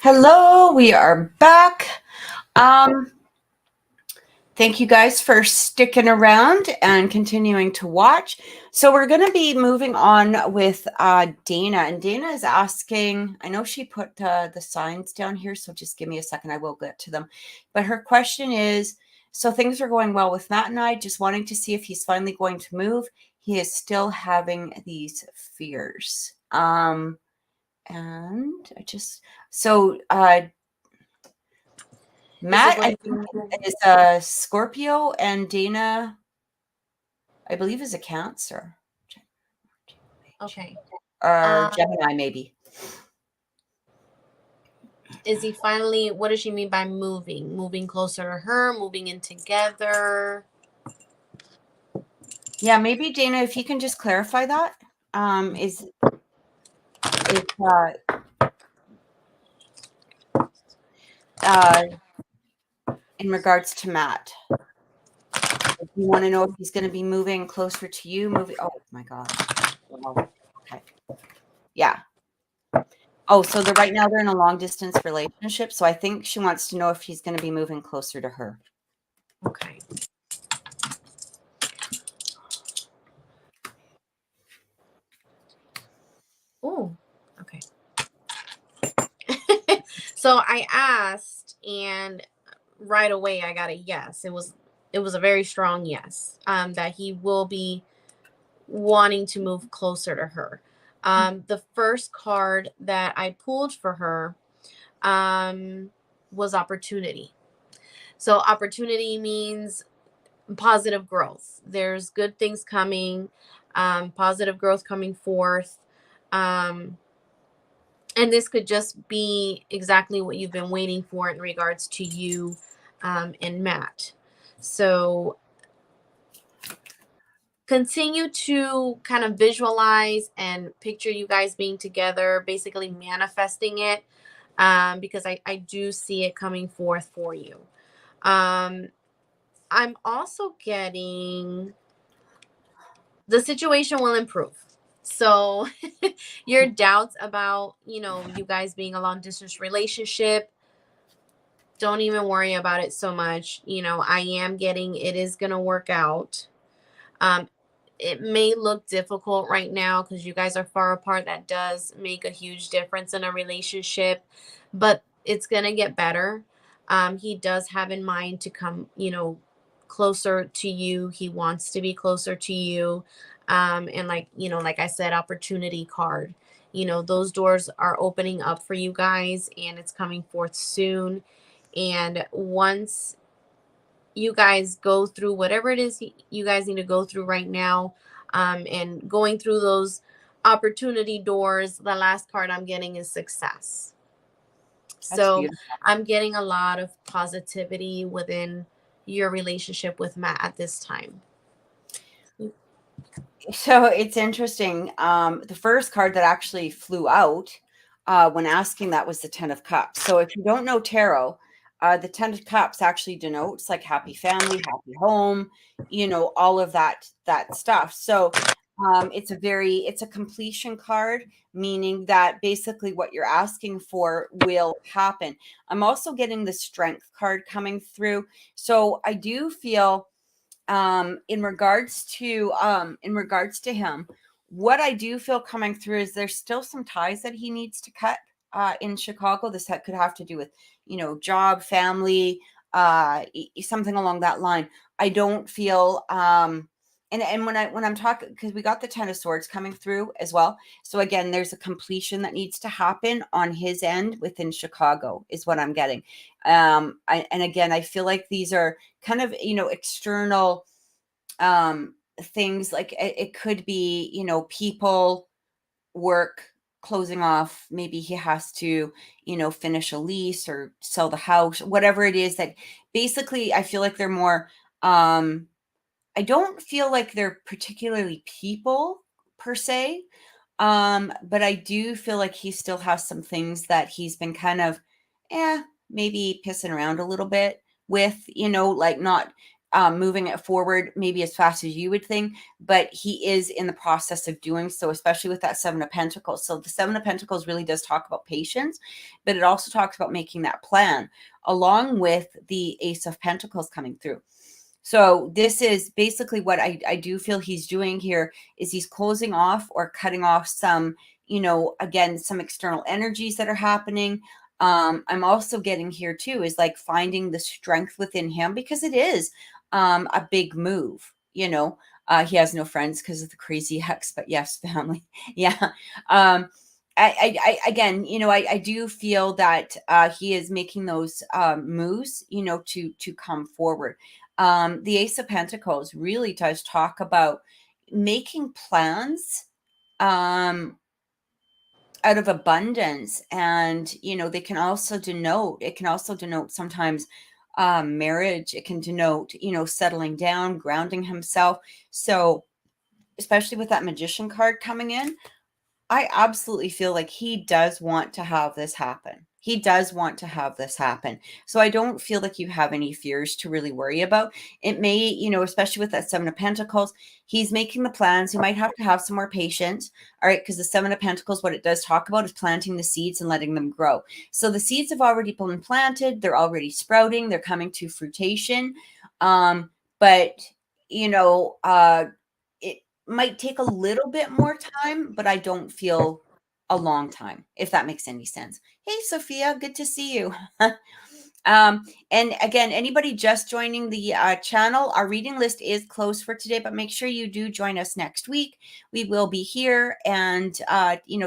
Hello, we are back. Thank you guys for sticking around and continuing to watch. So we're going to be moving on with Dana. And Dana is asking, I know she put the signs down here, so just give me a second. I will get to them. But her question is, so things are going well with Matt and I, just wanting to see if he's finally going to move. He is still having these fears. And I just, so Matt, I think, is a Scorpio, and Dana, I believe, is a Cancer. Okay. Or Gemini, maybe. Is he finally, what does she mean by moving? Moving closer to her, moving in together? Yeah, maybe Dana, if you can just clarify that. Is in regards to Matt. You want to know if he's going to be moving closer to you? Oh my God. Wow. Okay. Yeah. Oh, so right now they're in a long distance relationship. So I think she wants to know if he's going to be moving closer to her. Okay. Oh, okay. So I asked, and right away I got a yes. It was a very strong yes. That he will be wanting to move closer to her. The first card that I pulled for her was opportunity. So opportunity means positive growth. There's good things coming, positive growth coming forth. And this could just be exactly what you've been waiting for in regards to you and Matt. So continue to kind of visualize and picture you guys being together, basically manifesting it, because I do see it coming forth for you. I'm also getting the situation will improve. So your doubts about, you guys being a long distance relationship, don't even worry about it so much. I am getting it is going to work out. It may look difficult right now because you guys are far apart. That does make a huge difference in a relationship, but it's going to get better. He does have in mind to come, closer to you. He wants to be closer to you. And like I said, opportunity card, those doors are opening up for you guys and it's coming forth soon. And once you guys go through whatever it is you guys need to go through right now, and going through those opportunity doors, the last card I'm getting is success. So I'm getting a lot of positivity within your relationship with Matt at this time. So it's interesting. The first card that actually flew out when asking that was the 10 of Cups. So if you don't know tarot, the 10 of Cups actually denotes like happy family, happy home, all of that stuff. So it's a completion card, meaning that basically what you're asking for will happen. I'm also getting the Strength card coming through. So I do feel in regards to him, what I do feel coming through is there's still some ties that he needs to cut in Chicago. This could have to do with, job, family, something along that line. I don't feel and when I'm talking, because we got the 10 of Swords coming through as well. So again, there's a completion that needs to happen on his end within Chicago is what I'm getting. And again, I feel like these are kind of, external things. Like it could be, people, work, closing off. Maybe he has to, finish a lease or sell the house, whatever it is that basically I feel like they're more, I don't feel like they're particularly people per se. But I do feel like he still has some things that he's been kind of, maybe pissing around a little bit with, like not moving it forward maybe as fast as you would think, but he is in the process of doing so, especially with that Seven of Pentacles. So the Seven of Pentacles really does talk about patience, but it also talks about making that plan along with the Ace of Pentacles coming through. So this is basically what I do feel he's doing here is he's closing off or cutting off some, again, some external energies that are happening. I'm also getting here too is like finding the strength within him, because it is a big move. He has no friends because of the crazy ex, but yes, family. Yeah. Again, I do feel that he is making those moves, to come forward. The Ace of Pentacles really does talk about making plans out of abundance, and they can also denote sometimes marriage. It can denote settling down, grounding himself. So especially with that Magician card coming in, I absolutely feel like he does want to have this happen. He does want to have this happen. So I don't feel like you have any fears to really worry about. It may, especially with that Seven of Pentacles, he's making the plans. You might have to have some more patience. All right. Because the Seven of Pentacles, what it does talk about is planting the seeds and letting them grow. So the seeds have already been planted. They're already sprouting. They're coming to fruition. But, it might take a little bit more time, but I don't feel a long time, if that makes any sense. Hey, Sophia, good to see you. And again, anybody just joining the channel, our reading list is closed for today, but make sure you do join us next week. We will be here and,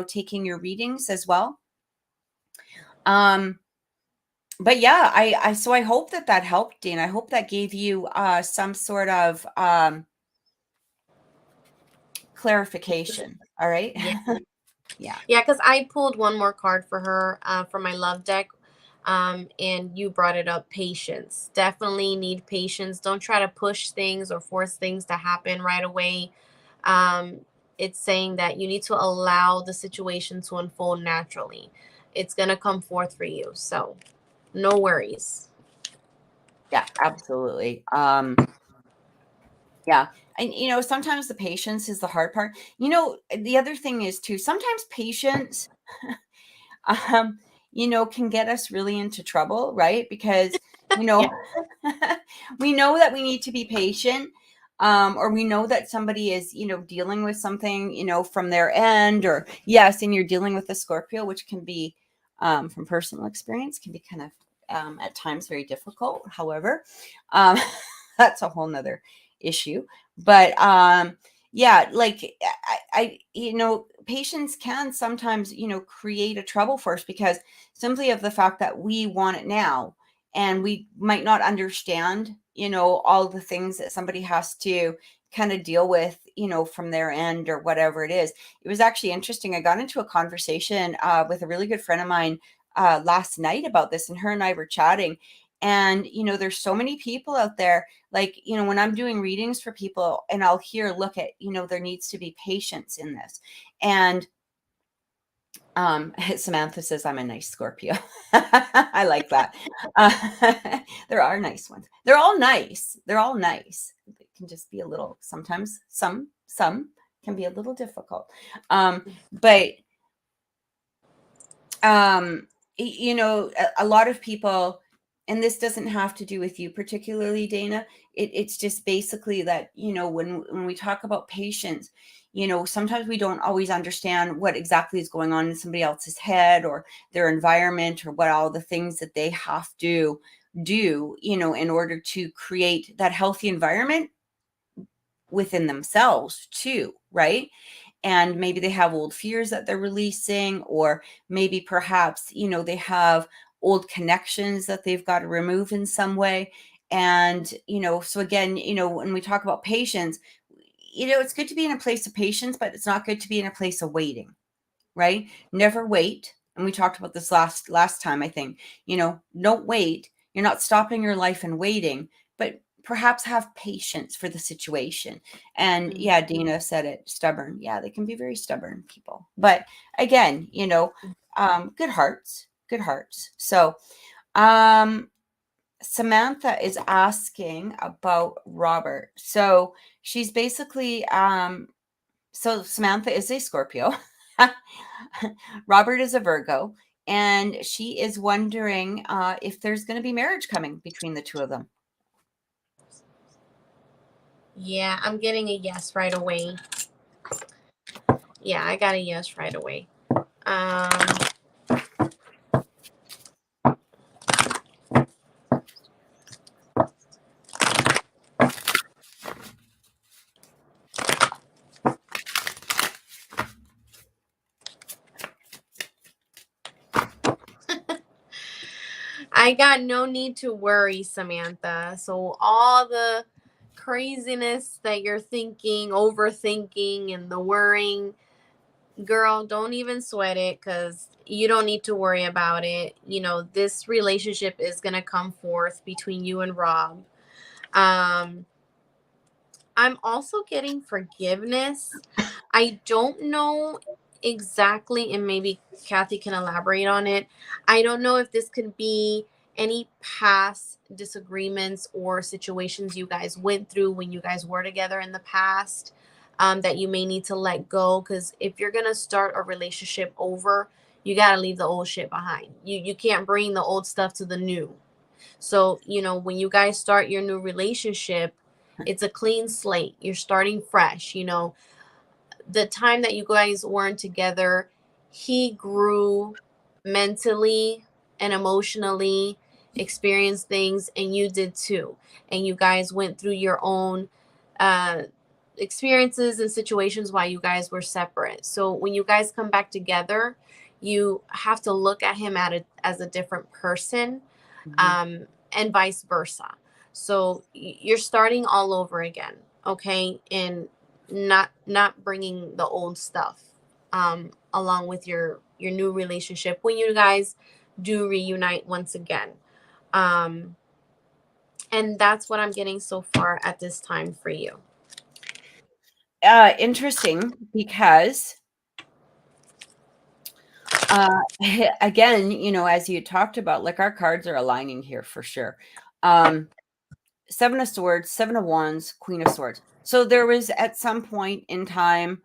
taking your readings as well. But yeah, so I hope that helped, Dean. I hope that gave you some sort of clarification. All right. Yeah, because I pulled one more card for her for my love deck. And you brought it up, patience. Definitely need patience. Don't try to push things or force things to happen right away. It's saying that you need to allow the situation to unfold naturally. It's going to come forth for you. So no worries. Yeah, absolutely. Yeah. And sometimes the patience is the hard part. The other thing is too, sometimes patience um, can get us really into trouble, right? Because, Yeah. we know that we need to be patient. Or we know that somebody is, dealing with something, from their end, or yes, and you're dealing with a Scorpio, which can be, from personal experience, can be kind of, at times very difficult. However, that's a whole nother issue. But, yeah, like patience can sometimes, create a trouble for us, because simply of the fact that we want it now, and we might not understand, all the things that somebody has to kind of deal with, from their end or whatever it is. It was actually interesting. I got into a conversation with a really good friend of mine last night about this, and her and I were chatting. And, there's so many people out there, like, when I'm doing readings for people and I'll look at, there needs to be patience in this. And Samantha says I'm a nice Scorpio. I like that. There are nice ones. They're all nice. They're all nice. It can just be a little, sometimes some can be a little difficult. But a lot of people, and this doesn't have to do with you particularly, Dana. It's just basically that, when we talk about patience, sometimes we don't always understand what exactly is going on in somebody else's head or their environment, or what all the things that they have to do, in order to create that healthy environment within themselves too, right? And maybe they have old fears that they're releasing, or maybe perhaps, they have old connections that they've got to remove in some way. And, so again, when we talk about patience, it's good to be in a place of patience, but it's not good to be in a place of waiting, right? Never wait. And we talked about this last time, I think. Don't wait. You're not stopping your life and waiting, but perhaps have patience for the situation. And yeah, Dina said it, stubborn. Yeah, they can be very stubborn people. But again, good hearts. So Samantha is asking about Robert. So she's basically, so Samantha is a Scorpio. Robert is a Virgo. And she is wondering if there's going to be marriage coming between the two of them. Yeah, I'm getting a yes right away. Yeah, I got a yes right away. I got no need to worry, Samantha. So all the craziness that you're thinking, overthinking, and the worrying, girl, don't even sweat it, because you don't need to worry about it. You know, this relationship is going to come forth between you and Rob. I'm also getting forgiveness. I don't know exactly, and maybe Kathy can elaborate on it. I don't know if this could be any past disagreements or situations you guys went through when you guys were together in the past, that you may need to let go. Because if you're going to start a relationship over, you got to leave the old shit behind. You can't bring the old stuff to the new. So, you know, when you guys start your new relationship, it's a clean slate. You're starting fresh. You know, the time that you guys weren't together, he grew mentally and emotionally, experienced things, and you did too. And you guys went through your own uh, experiences and situations while you guys were separate. So when you guys come back together, you have to look at him as a different person, and vice versa. So you're starting all over again, okay? And not bringing the old stuff along with your new relationship when you guys do reunite once again. And that's what I'm getting so far at this time for you. Interesting, because again, you know, as you talked about, like, our cards are aligning here for sure. Seven of Swords, Seven of Wands, Queen of Swords. So there was at some point in time,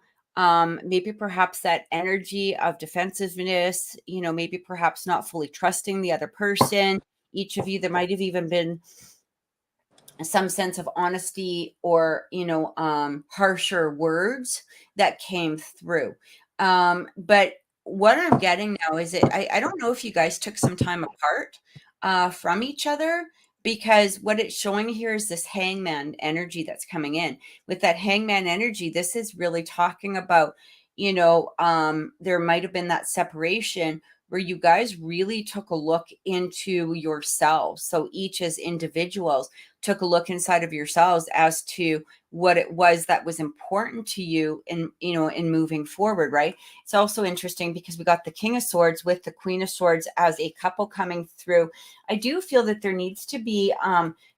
maybe perhaps that energy of defensiveness, you know, maybe perhaps not fully trusting the other person. Each of you, there might have even been some sense of honesty or, you know, harsher words that came through. But what I'm getting now is I don't know if you guys took some time apart from each other, because what it's showing here is this hangman energy that's coming in. With that hangman energy, this is really talking about, you know, there might have been that separation where you guys really took a look into yourselves. So each as individuals took a look inside of yourselves as to what it was that was important to you in, you know, in moving forward, right? It's also interesting because we got the King of Swords with the Queen of Swords as a couple coming through. I do feel that there needs to be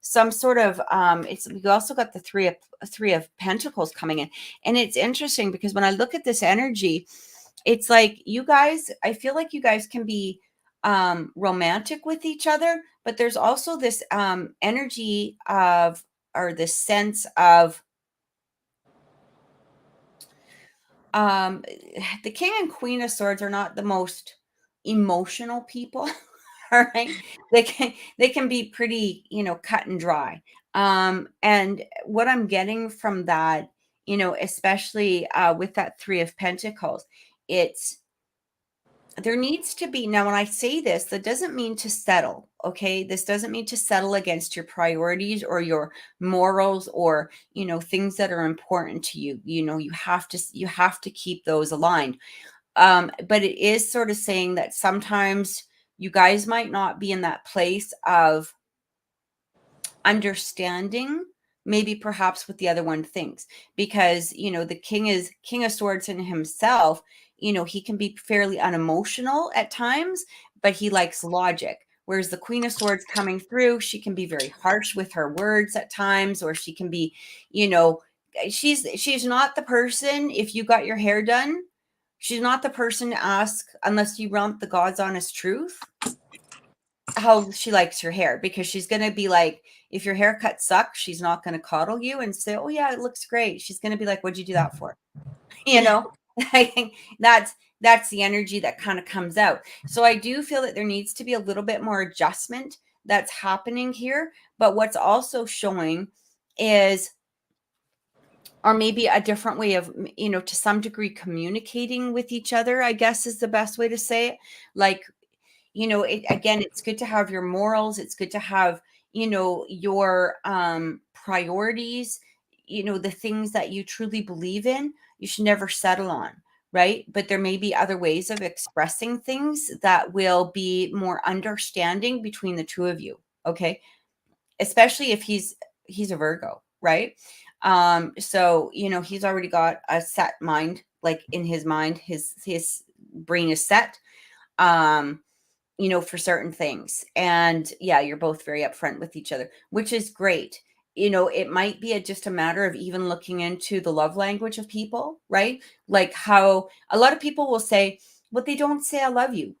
some sort of we also got the three of Pentacles coming in. And it's interesting because when I look at this energy, it's like you guys, I feel like you guys can be romantic with each other, but there's also this energy of, or this sense of the King and Queen of Swords are not the most emotional people. All right, they can be pretty, you know, cut and dry. And what I'm getting from that, you know, especially with that Three of Pentacles, it's, there needs to be, now when I say this, that doesn't mean to settle, okay? This doesn't mean to settle against your priorities or your morals or, you know, things that are important to you. You know, you have to keep those aligned. But it is sort of saying that sometimes you guys might not be in that place of understanding maybe perhaps what the other one thinks, because, you know, the King of Swords in himself, you know, he can be fairly unemotional at times, but he likes logic. Whereas the Queen of Swords coming through, she can be very harsh with her words at times, or she can be, you know, she's not the person, if you got your hair done, she's not the person to ask unless you want the God's honest truth. how she likes your hair, because she's going to be like, if your haircut sucks, she's not going to coddle you and say, oh yeah, it looks great. She's going to be like, what'd you do that for? You know, I think that's the energy that kind of comes out. So I do feel that there needs to be a little bit more adjustment that's happening here. But what's also showing is, or maybe a different way of, to some degree communicating with each other, I guess is the best way to say it. Like, again, it's good to have your morals. It's good to have, your priorities, the things that you truly believe in, you should never settle on. Right. But there may be other ways of expressing things that will be more understanding between the two of you. Okay. Especially if he's a Virgo, right? So, he's already got a set mind, like in his mind, his brain is set. For certain things. And yeah, you're both very upfront with each other, which is great. It might be just a matter of even looking into the love language of people, right? Like how a lot of people will say, well, they don't say I love you.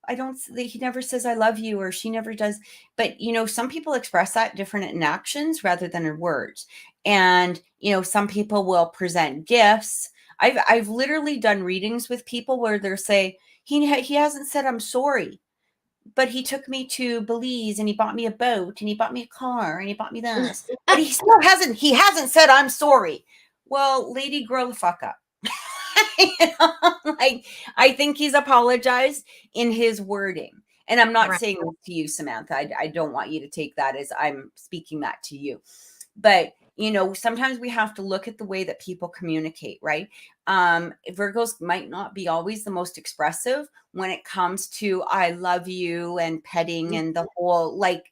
He never says I love you, or she never does. But, some people express that different in actions rather than in words. And, some people will present gifts. I've literally done readings with people where they'll say, he hasn't said I'm sorry, but he took me to Belize and he bought me a boat and he bought me a car and he bought me this, but he hasn't said I'm sorry. Well, lady, grow the fuck up. Like, I think he's apologized in his wording. And I'm not saying this to you, Samantha. I don't want you to take that as I'm speaking that to you. But, sometimes we have to look at the way that people communicate, right? Virgos might not be always the most expressive when it comes to I love you and petting and the whole, like,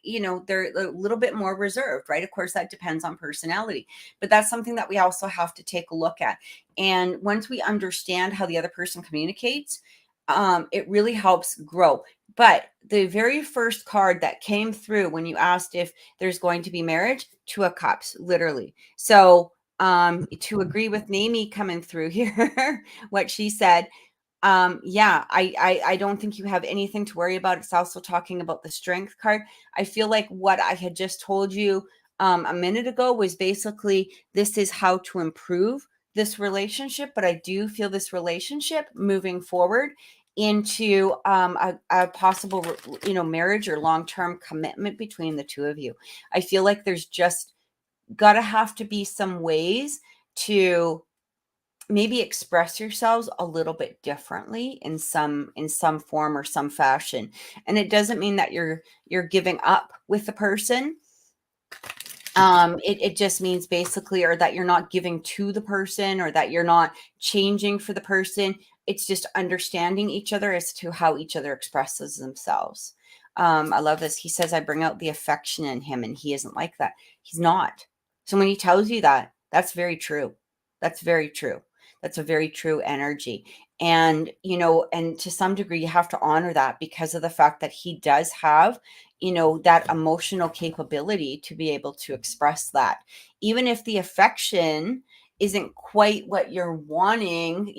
they're a little bit more reserved, right? Of course, that depends on personality, but that's something that we also have to take a look at. And once we understand how the other person communicates, it really helps grow. But the very first card that came through when you asked if there's going to be marriage, Two of Cups, literally. So to agree with Naomi coming through here, what she said, yeah, I don't think you have anything to worry about. It's also talking about the Strength card. I feel like what I had just told you a minute ago was basically, this is how to improve this relationship, but I do feel this relationship moving forward into a possible, marriage or long-term commitment between the two of you. I feel like there's just gotta have to be some ways to maybe express yourselves a little bit differently in some form or some fashion. And it doesn't mean that you're giving up with the person. It just means basically, or that you're not giving to the person, or that you're not changing for the person. It's just understanding each other as to how each other expresses themselves. I love this. He says, I bring out the affection in him, and he isn't like that. He's not. So when he tells you that, that's very true. That's very true. That's a very true energy. And, and to some degree, you have to honor that because of the fact that he does have, that emotional capability to be able to express that. Even if the affection isn't quite what you're wanting,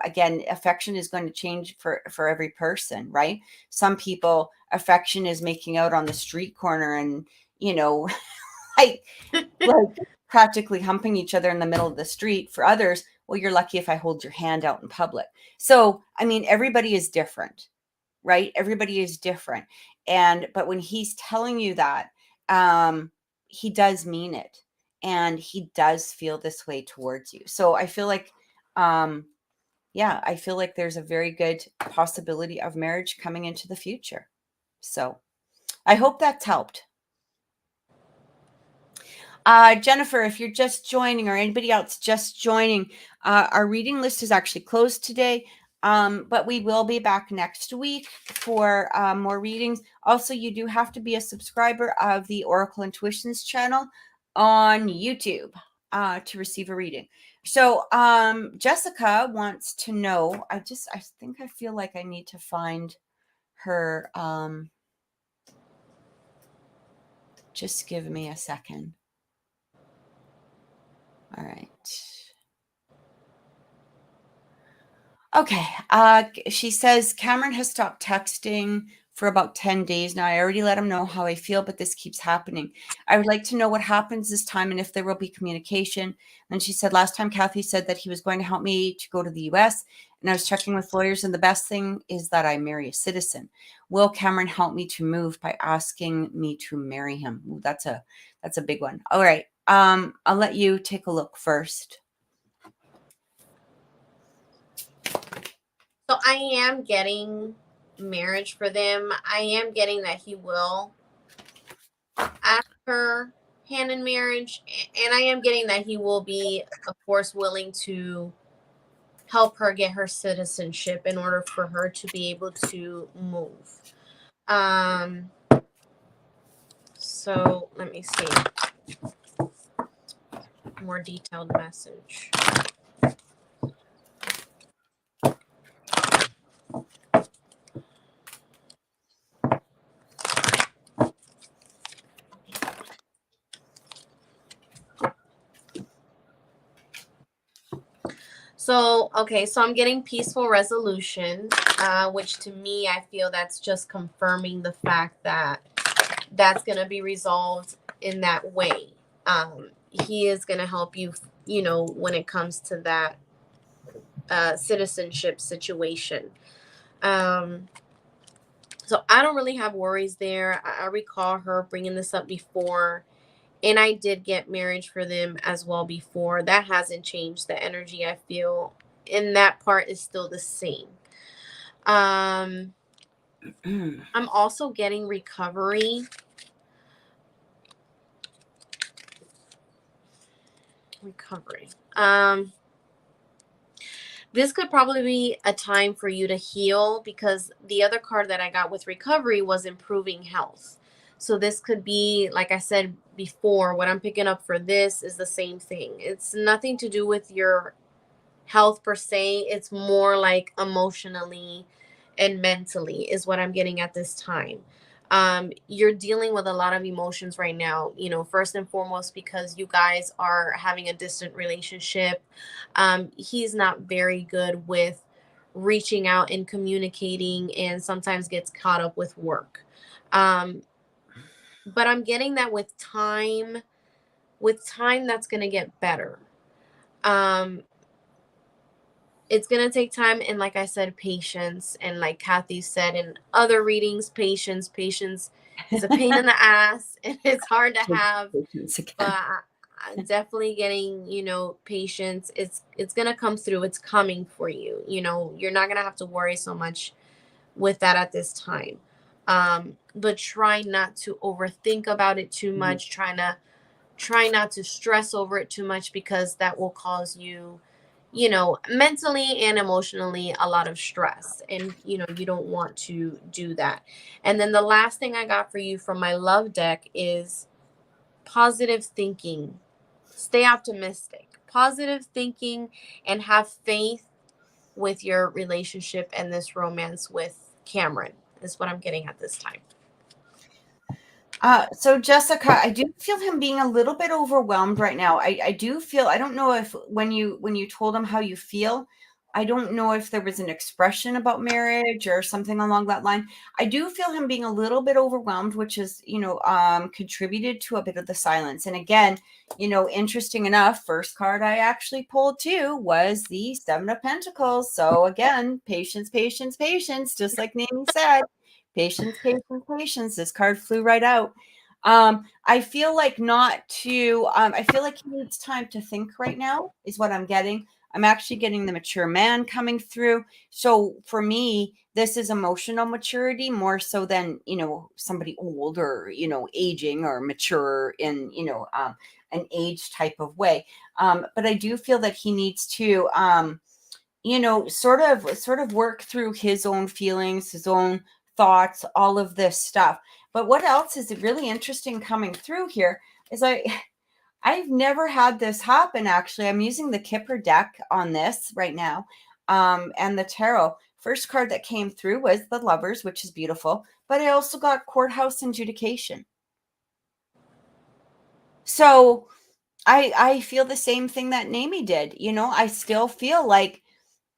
again, affection is going to change for every person, right? Some people, affection is making out on the street corner and, like practically humping each other in the middle of the street. For others, well, you're lucky if I hold your hand out in public. So, I mean, everybody is different, right? Everybody is different. But when he's telling you that, he does mean it, and he does feel this way towards you. So I feel like, yeah, I feel like there's a very good possibility of marriage coming into the future. So I hope that's helped. Jennifer, if you're just joining, or anybody else just joining, our reading list is actually closed today, but we will be back next week for more readings. Also, you do have to be a subscriber of the Oracle Intuitions channel on YouTube to receive a reading. So Jessica wants to know, I think I feel like I need to find her. Just give me a second. All right. Okay. She says Cameron has stopped texting for about 10 days now. I already let him know how I feel, but this keeps happening. I would like to know what happens this time and if there will be communication. And she said last time Kathy said that he was going to help me to go to the US, and I was checking with lawyers, and the best thing is that I marry a citizen. Will Cameron help me to move by asking me to marry him? Ooh, that's a big one. All right. I'll let you take a look first. So I am getting marriage for them. I am getting that he will ask her hand in marriage, and I am getting that he will be, of course, willing to help her get her citizenship in order for her to be able to move. So let me see. More detailed message. So, okay, so I'm getting peaceful resolution, which to me, I feel that's just confirming the fact that that's going to be resolved in that way. He is going to help you, you know, when it comes to that citizenship situation. So I don't really have worries there. I recall her bringing this up before, and I did get marriage for them as well before. That hasn't changed. The energy I feel in that part is still the same. I'm also getting recovery. This could probably be a time for you to heal, because the other card that I got with recovery was improving health. So this could be, like I said before, what I'm picking up for this is the same thing. It's nothing to do with your health per se. It's more like emotionally and mentally is what I'm getting at this time. You're dealing with a lot of emotions right now, you know, first and foremost, because you guys are having a distant relationship. He's not very good with reaching out and communicating, and sometimes gets caught up with work. But I'm getting that with time, that's going to get better. It's going to take time. And like I said, patience. And like Kathy said in other readings, patience is a pain in the ass, and it's hard to have. But I'm definitely getting, you know, patience. It's going to come through. It's coming for you. You know, you're not going to have to worry so much with that at this time. But try not to overthink about it too much. Try not to stress over it too much, because that will cause you, you know, mentally and emotionally a lot of stress, and you know, you don't want to do that. And then the last thing I got for you from my love deck is positive thinking. Stay optimistic, positive thinking, and have faith with your relationship and this romance with Cameron is what I'm getting at this time. So Jessica, I do feel him being a little bit overwhelmed right now. I do feel, I don't know if when you told him how you feel, I don't know if there was an expression about marriage or something along that line. I do feel him being a little bit overwhelmed, which is, you know, contributed to a bit of the silence. And again, you know, interesting enough, first card I actually pulled too was the Seven of Pentacles. So again, patience, patience, patience, just like Naomi said. Patience, patience, patience. This card flew right out. I feel like I feel like he needs time to think right now, is what I'm getting. I'm actually getting the mature man coming through. So for me, this is emotional maturity more so than, you know, somebody old or, you know, aging or mature in, you know, an age type of way. But I do feel that he needs to, you know, sort of work through his own feelings, his own thoughts, all of this stuff. But what else is really interesting coming through here is I've never had this happen. Actually, I'm using the Kipper deck on this right now, and the tarot. First card that came through was the Lovers, which is beautiful, but I also got courthouse adjudication. So I feel the same thing that Naomi did. You know, I still feel like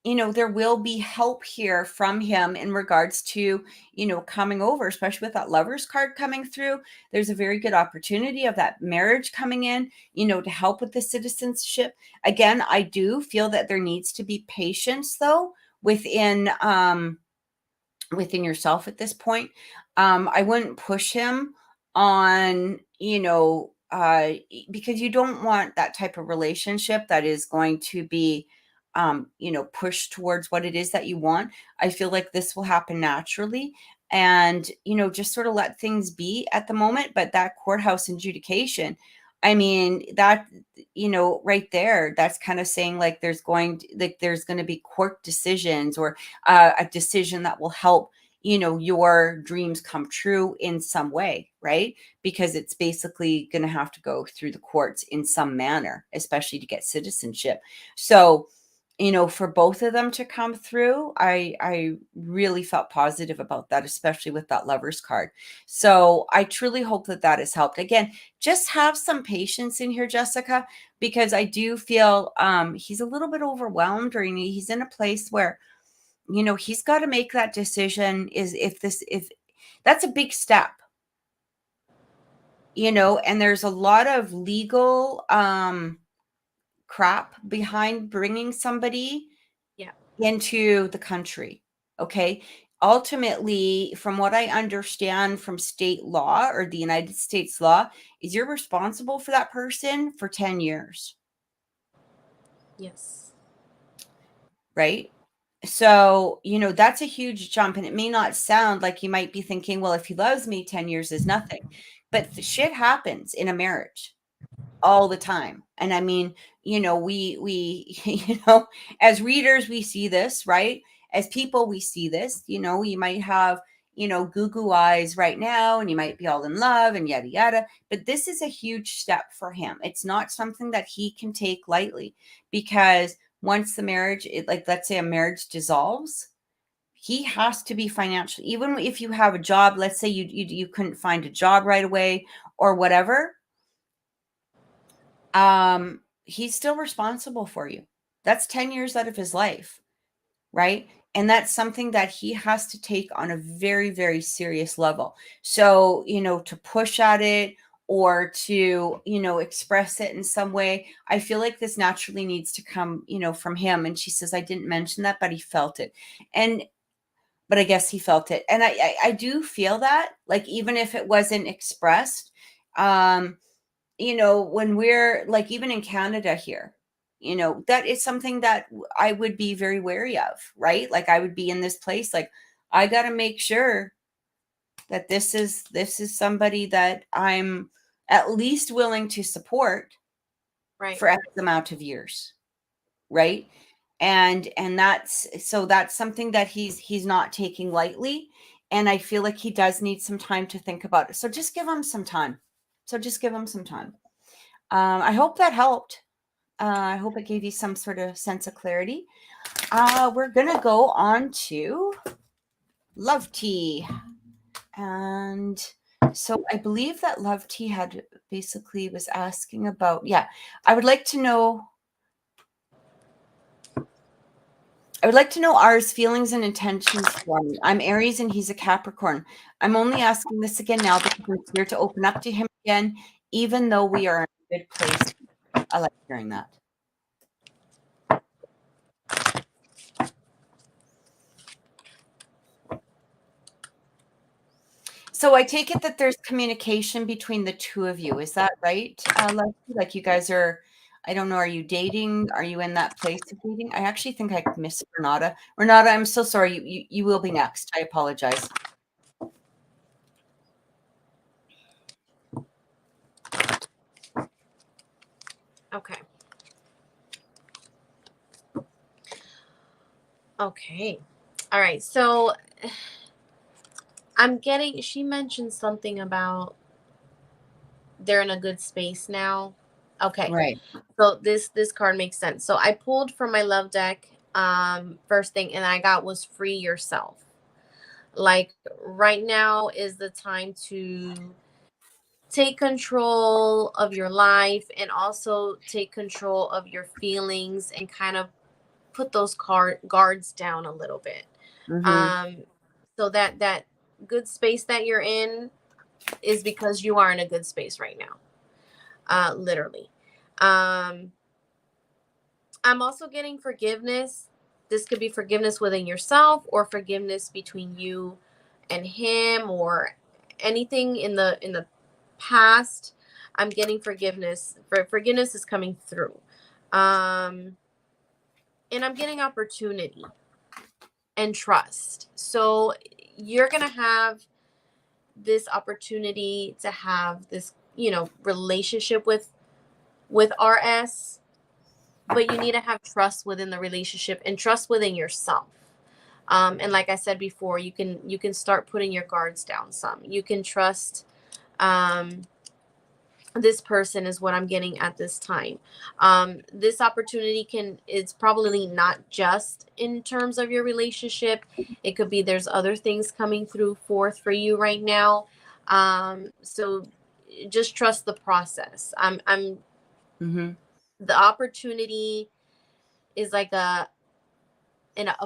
there will be help here from him in regards to, coming over, especially with that Lovers card coming through. There's a very good opportunity of that marriage coming in, to help with the citizenship. Again, I do feel that there needs to be patience though within yourself at this point. I wouldn't push him on, because you don't want that type of relationship that is going to be, pushed towards what it is that you want. I feel like this will happen naturally, and, just sort of let things be at the moment. But that courthouse adjudication, I mean, that, right there, that's kind of saying like there's going to be court decisions, or a decision that will help, your dreams come true in some way, right? Because it's basically going to have to go through the courts in some manner, especially to get citizenship. So, for both of them to come through, I really felt positive about that, especially with that Lovers card. So I truly hope that that has helped. Again, just have some patience in here, Jessica, because I do feel he's a little bit overwhelmed, or he's in a place where, he's got to make that decision. If that's a big step, and there's a lot of legal crap behind bringing somebody into the country. Okay. Ultimately, from what I understand from state law, or the United States law, is you're responsible for that person for 10 years. Yes. Right. So, that's a huge jump, and it may not sound like you might be thinking, well, if he loves me, 10 years is nothing. But the shit happens in a marriage all the time. And I mean, we as readers, we see this, right? As people, we see this. You might have, goo eyes right now, and you might be all in love and yada yada. But this is a huge step for him. It's not something that he can take lightly, because once the marriage, like, let's say a marriage dissolves, he has to be financially, even if you have a job, let's say you couldn't find a job right away or whatever, he's still responsible for you. That's 10 years out of his life, right? And that's something that he has to take on a very, very serious level. So, to push at it, or to, express it in some way, I feel like this naturally needs to come, from him. And she says, I didn't mention that, but he felt it. But I guess he felt it. And I do feel that, like, even if it wasn't expressed, when we're like, even in Canada here, that is something that I would be very wary of, right? Like, I would be in this place, like, I got to make sure that this is somebody that I'm at least willing to support for X amount of years, right? And that's something that he's not taking lightly, and I feel like he does need some time to think about it. So just give him some time. I hope that helped. I hope it gave you some sort of sense of clarity. We're going to go on to Love Tea. And so I believe that Love Tea had basically was asking about, I would like to know R's feelings and intentions for me. I'm Aries and he's a Capricorn. I'm only asking this again now because I'm here to open up to him again, even though we are in a good place. I like hearing that. So I take it that there's communication between the two of you. Is that right, Leslie? Like, you guys are, I don't know, are you dating? Are you in that place of dating? I actually think I missed Renata. Renata, I'm so sorry. You will be next. I apologize. Okay. Okay. All right. So she mentioned something about they're in a good space now. Okay. Right. So this card makes sense. So I pulled from my love deck, first thing, and I got was free yourself. Like, right now is the time to take control of your life, and also take control of your feelings, and kind of put those guards down a little bit. So that good space that you're in is because you are in a good space right now. Literally. I'm also getting forgiveness. This could be forgiveness within yourself or forgiveness between you and him or anything in the past. I'm getting forgiveness. Forgiveness is coming through. And I'm getting opportunity and trust. So you're going to have this opportunity to have this, relationship with RS, but you need to have trust within the relationship and trust within yourself. And like I said before, you can start putting your guards down some. You can trust this person is what I'm getting at this time. This opportunity it's probably not just in terms of your relationship. It could be there's other things coming forth for you right now. So just trust the process. The opportunity is like a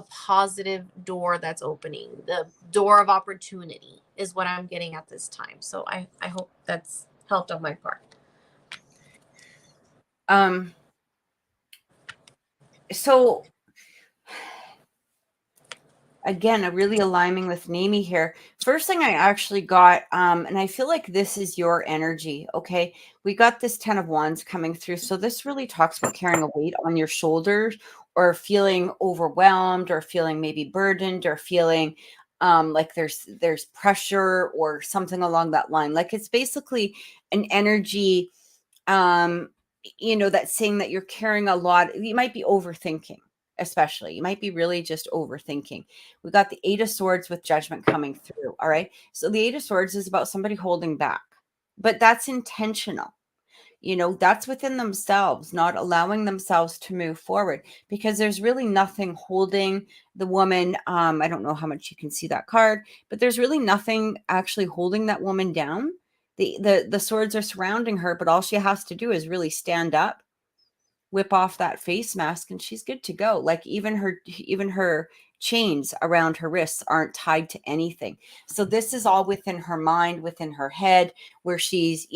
positive door that's opening. The door of opportunity is what I'm getting at this time. So I hope that's helped on my part. So again, really aligning with Nami here. First thing I actually got, and I feel like this is your energy, okay? We got this 10 of Wands coming through. So this really talks about carrying a weight on your shoulders or feeling overwhelmed or feeling maybe burdened or feeling like there's pressure or something along that line. Like it's basically an energy, that's saying that you're carrying a lot. You might be overthinking. Especially, you might be really just overthinking. We got the 8 of Swords with Judgment coming through. All right. So the 8 of Swords is about somebody holding back, but that's intentional. That's within themselves, not allowing themselves to move forward because there's really nothing holding the woman. I don't know how much you can see that card, but there's really nothing actually holding that woman down. The swords are surrounding her, but all she has to do is really stand up, whip off that face mask, and she's good to go. Like even her chains around her wrists aren't tied to anything. So this is all within her mind, within her head, where she's,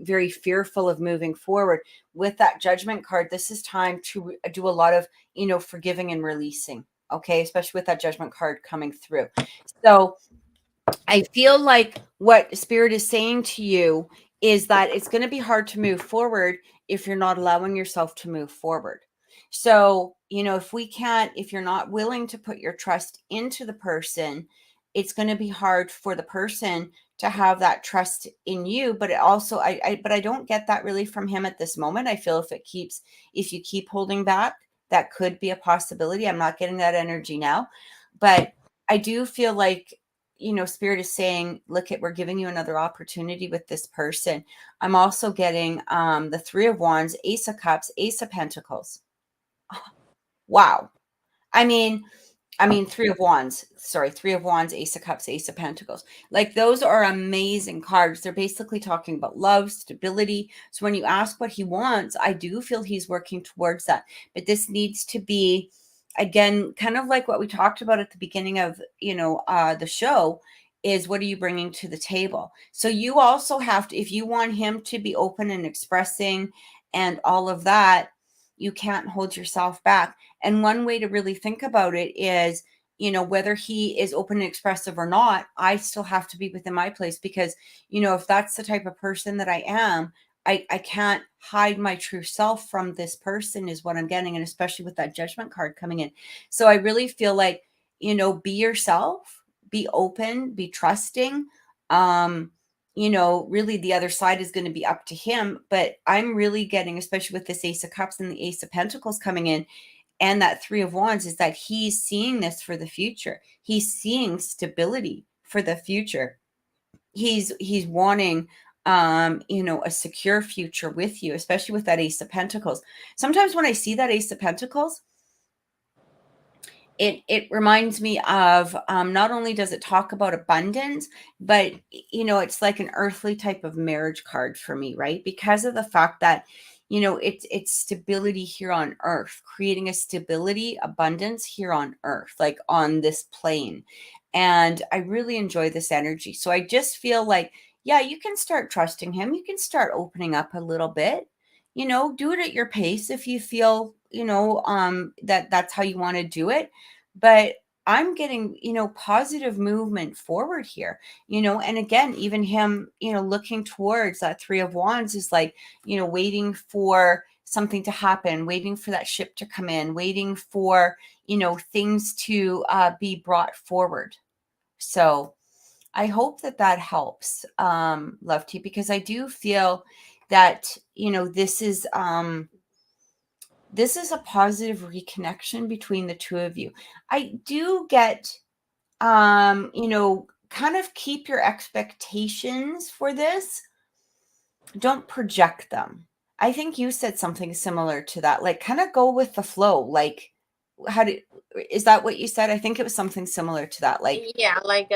very fearful of moving forward. With that Judgment card, this is time to do a lot of, forgiving and releasing. Okay. Especially with that Judgment card coming through. So I feel like what Spirit is saying to you is that it's going to be hard to move forward if you're not allowing yourself to move forward. So, if you're not willing to put your trust into the person, it's going to be hard for the person to have that trust in you. But it also, but I don't get that really from him at this moment. I feel if you keep holding back, that could be a possibility. I'm not getting that energy now, but I do feel like, Spirit is saying, look, we're giving you another opportunity with this person. I'm also getting the 3 of Wands, Ace of Cups, Ace of Pentacles. Wow. I mean, 3 of Wands, 3 of Wands, Ace of Cups, Ace of Pentacles. Like those are amazing cards. They're basically talking about love, stability. So when you ask what he wants, I do feel he's working towards that. But this needs to be, again, kind of like what we talked about at the beginning of, the show, is what are you bringing to the table? So you also have to, if you want him to be open and expressing and all of that, you can't hold yourself back. And one way to really think about it is, whether he is open and expressive or not, I still have to be within my place because, if that's the type of person that I am, I can't hide my true self from this person is what I'm getting. And especially with that Judgment card coming in. So I really feel like, be yourself, be open, be trusting. Really the other side is going to be up to him. But I'm really getting, especially with this Ace of Cups and the Ace of Pentacles coming in, and that 3 of Wands, is that he's seeing this for the future. He's seeing stability for the future. He's wanting, a secure future with you, especially with that Ace of Pentacles. Sometimes when I see that Ace of Pentacles, it reminds me of, not only does it talk about abundance, but, it's like an earthly type of marriage card for me, right? Because of the fact that, you know, it's stability here on earth, creating a stability, abundance here on earth, like on this plane. And I really enjoy this energy. So I just feel like, yeah, you can start trusting him. You can start opening up a little bit, you know, do it at your pace if you feel, you know, that that's how you want to do it. But I'm getting, you know, positive movement forward here, you know, and again, even him, you know, looking towards that Three of Wands is like, you know, waiting for something to happen, waiting for that ship to come in, waiting for, you know, things to be brought forward. So I hope that that helps, Love Tea, because I do feel that, you know, this is a positive reconnection between the two of you. I do get, you know, kind of keep your expectations for this. Don't project them. I think you said something similar to that. Like, kind of go with the flow. Like, how do is that what you said? I think it was something similar to that. Like, Yeah, like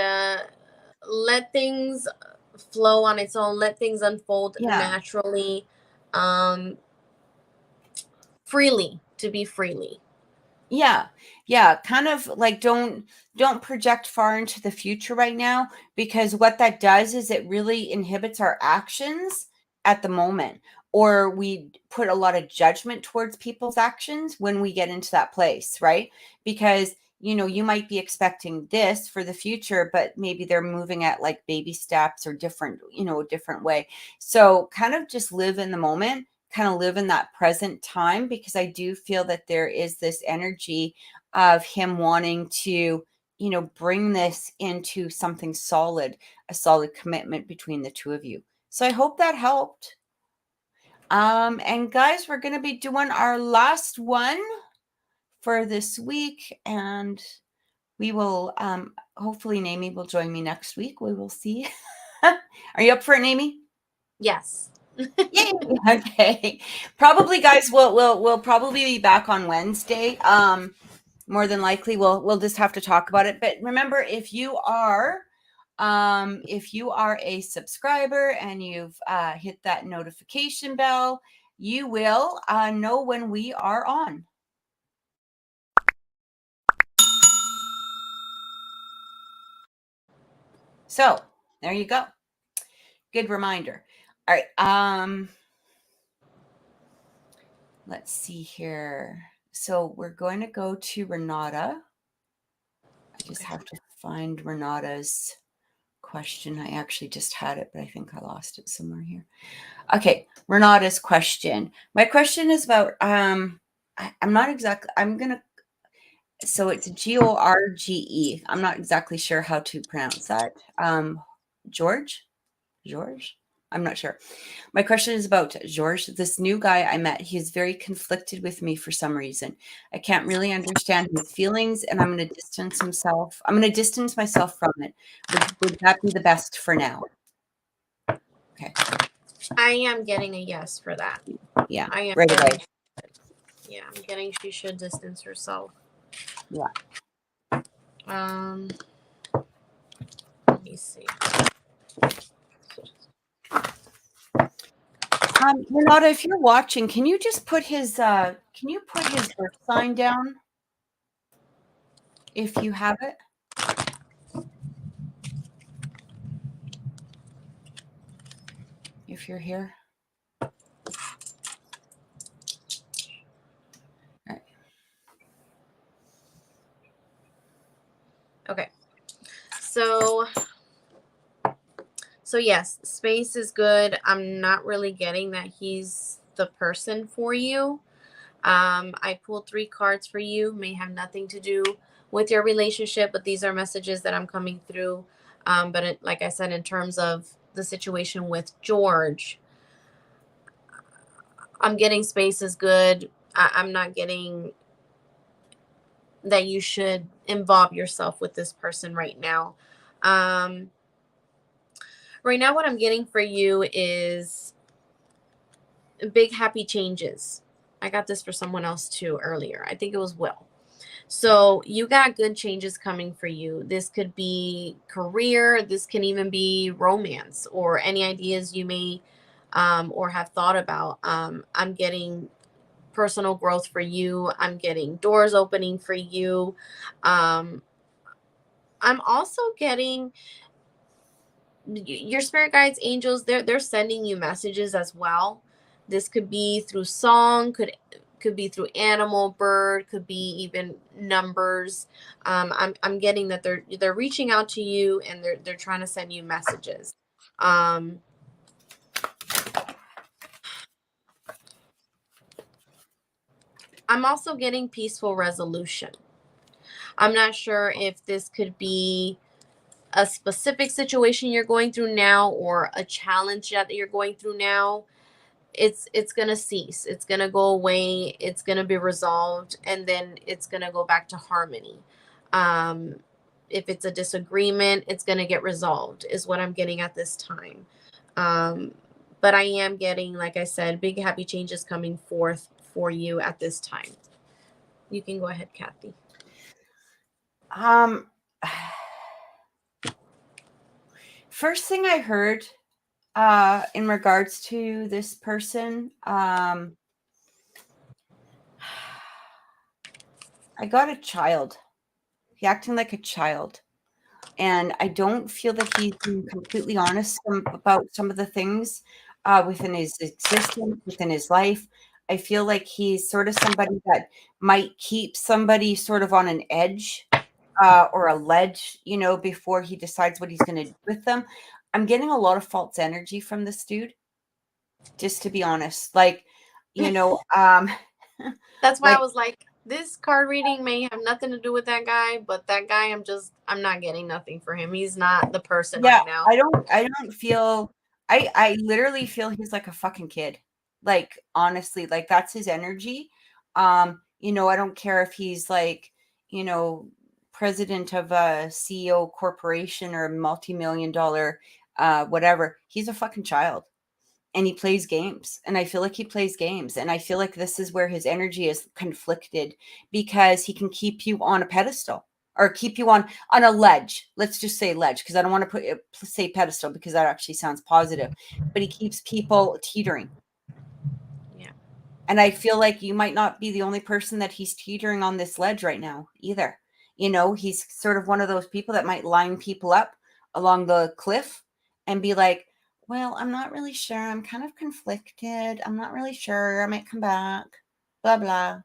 let things flow on its own, let things unfold yeah. naturally, um freely, to be freely. Yeah. Yeah, kind of like don't project far into the future right now, because what that does is it really inhibits our actions at the moment, or we put a lot of judgment towards people's actions when we get into that place, right? Because you know, you might be expecting this for the future, but maybe they're moving at like baby steps or different, you know, a different way. So kind of just live in the moment, kind of live in that present time, because I do feel that there is this energy of him wanting to, you know, bring this into something solid, a solid commitment between the two of you. So I hope that helped. And guys, we're going to be doing our last one for this week, and we will hopefully Naomi will join me next week. We will see. Are you up for it, Naomi? Yes. Yay. Okay. Probably, guys, we'll probably be back on Wednesday. More than likely we'll just have to talk about it. But remember, if you are a subscriber and you've hit that notification bell, you will know when we are on. So there you go. Good reminder. All right. Let's see here. So we're going to go to Renata. I just have to find Renata's question. I actually just had it, but I think I lost it somewhere here. Okay, Renata's question. My question is about I'm not exactly, so it's Gorge. I'm not exactly sure how to pronounce that. George? George? I'm not sure. My question is about George, this new guy I met. He's very conflicted with me for some reason. I can't really understand his feelings, and I'm going to distance myself. I'm going to distance myself from it. Would that be the best for now? Okay. I am getting a yes for that. Yeah. I am Right away. Yeah, I'm getting she should distance herself. Yeah. Let me see. Renata, if you're watching, can you just put his birth sign down if you have it? If you're here. All right. Okay. So yes, space is good. I'm not really getting that he's the person for you. I pulled 3 cards for you. May have nothing to do with your relationship, but these are messages that I'm coming through. Like I said, in terms of the situation with George, I'm getting space is good. I'm not getting that you should involve yourself with this person right now. Right now, what I'm getting for you is big happy changes. I got this for someone else too earlier. I think it was Will. So you got good changes coming for you. This could be career. This can even be romance or any ideas you may or have thought about. I'm getting personal growth for you. I'm getting doors opening for you. I'm also getting your spirit guides, angels. They're sending you messages as well. This could be through song, could be through animal, bird, could be even numbers. I'm getting that they're reaching out to you, and they're trying to send you messages. I'm also getting peaceful resolution. I'm not sure if this could be a specific situation you're going through now, or a challenge that you're going through now. It's gonna cease, it's gonna go away, it's gonna be resolved, and then it's gonna go back to harmony. um if it's a disagreement, it's gonna get resolved, is what I'm getting at this time. um but I am getting, like I said, big happy changes coming forth for you at this time. You can go ahead, Kathy. First thing I heard in regards to this person, I got a child. He acting like a child. And I don't feel that he's being completely honest about some of the things within his existence, within his life. I feel like he's sort of somebody that might keep somebody sort of on an edge or a ledge, before he decides what he's going to do with them. I'm getting a lot of false energy from this dude, just to be honest. Like, That's why like, I was like, this card reading may have nothing to do with that guy, but that guy, I'm not getting nothing for him. He's not the person yeah, right now. I don't feel, I literally feel he's like a fucking kid. Like, honestly, like that's his energy. I don't care if he's like, president of a CEO corporation or a multi-million dollar whatever. He's a fucking child. And he plays games, and I feel like he plays games, and I feel like this is where his energy is conflicted, because he can keep you on a pedestal, or keep you on a ledge. Let's just say ledge, because I don't want to say pedestal, because that actually sounds positive, but he keeps people teetering. Yeah. And I feel like you might not be the only person that he's teetering on this ledge right now either. He's sort of one of those people that might line people up along the cliff and be like, well, I'm not really sure. I'm kind of conflicted. I'm not really sure. I might come back, blah, blah.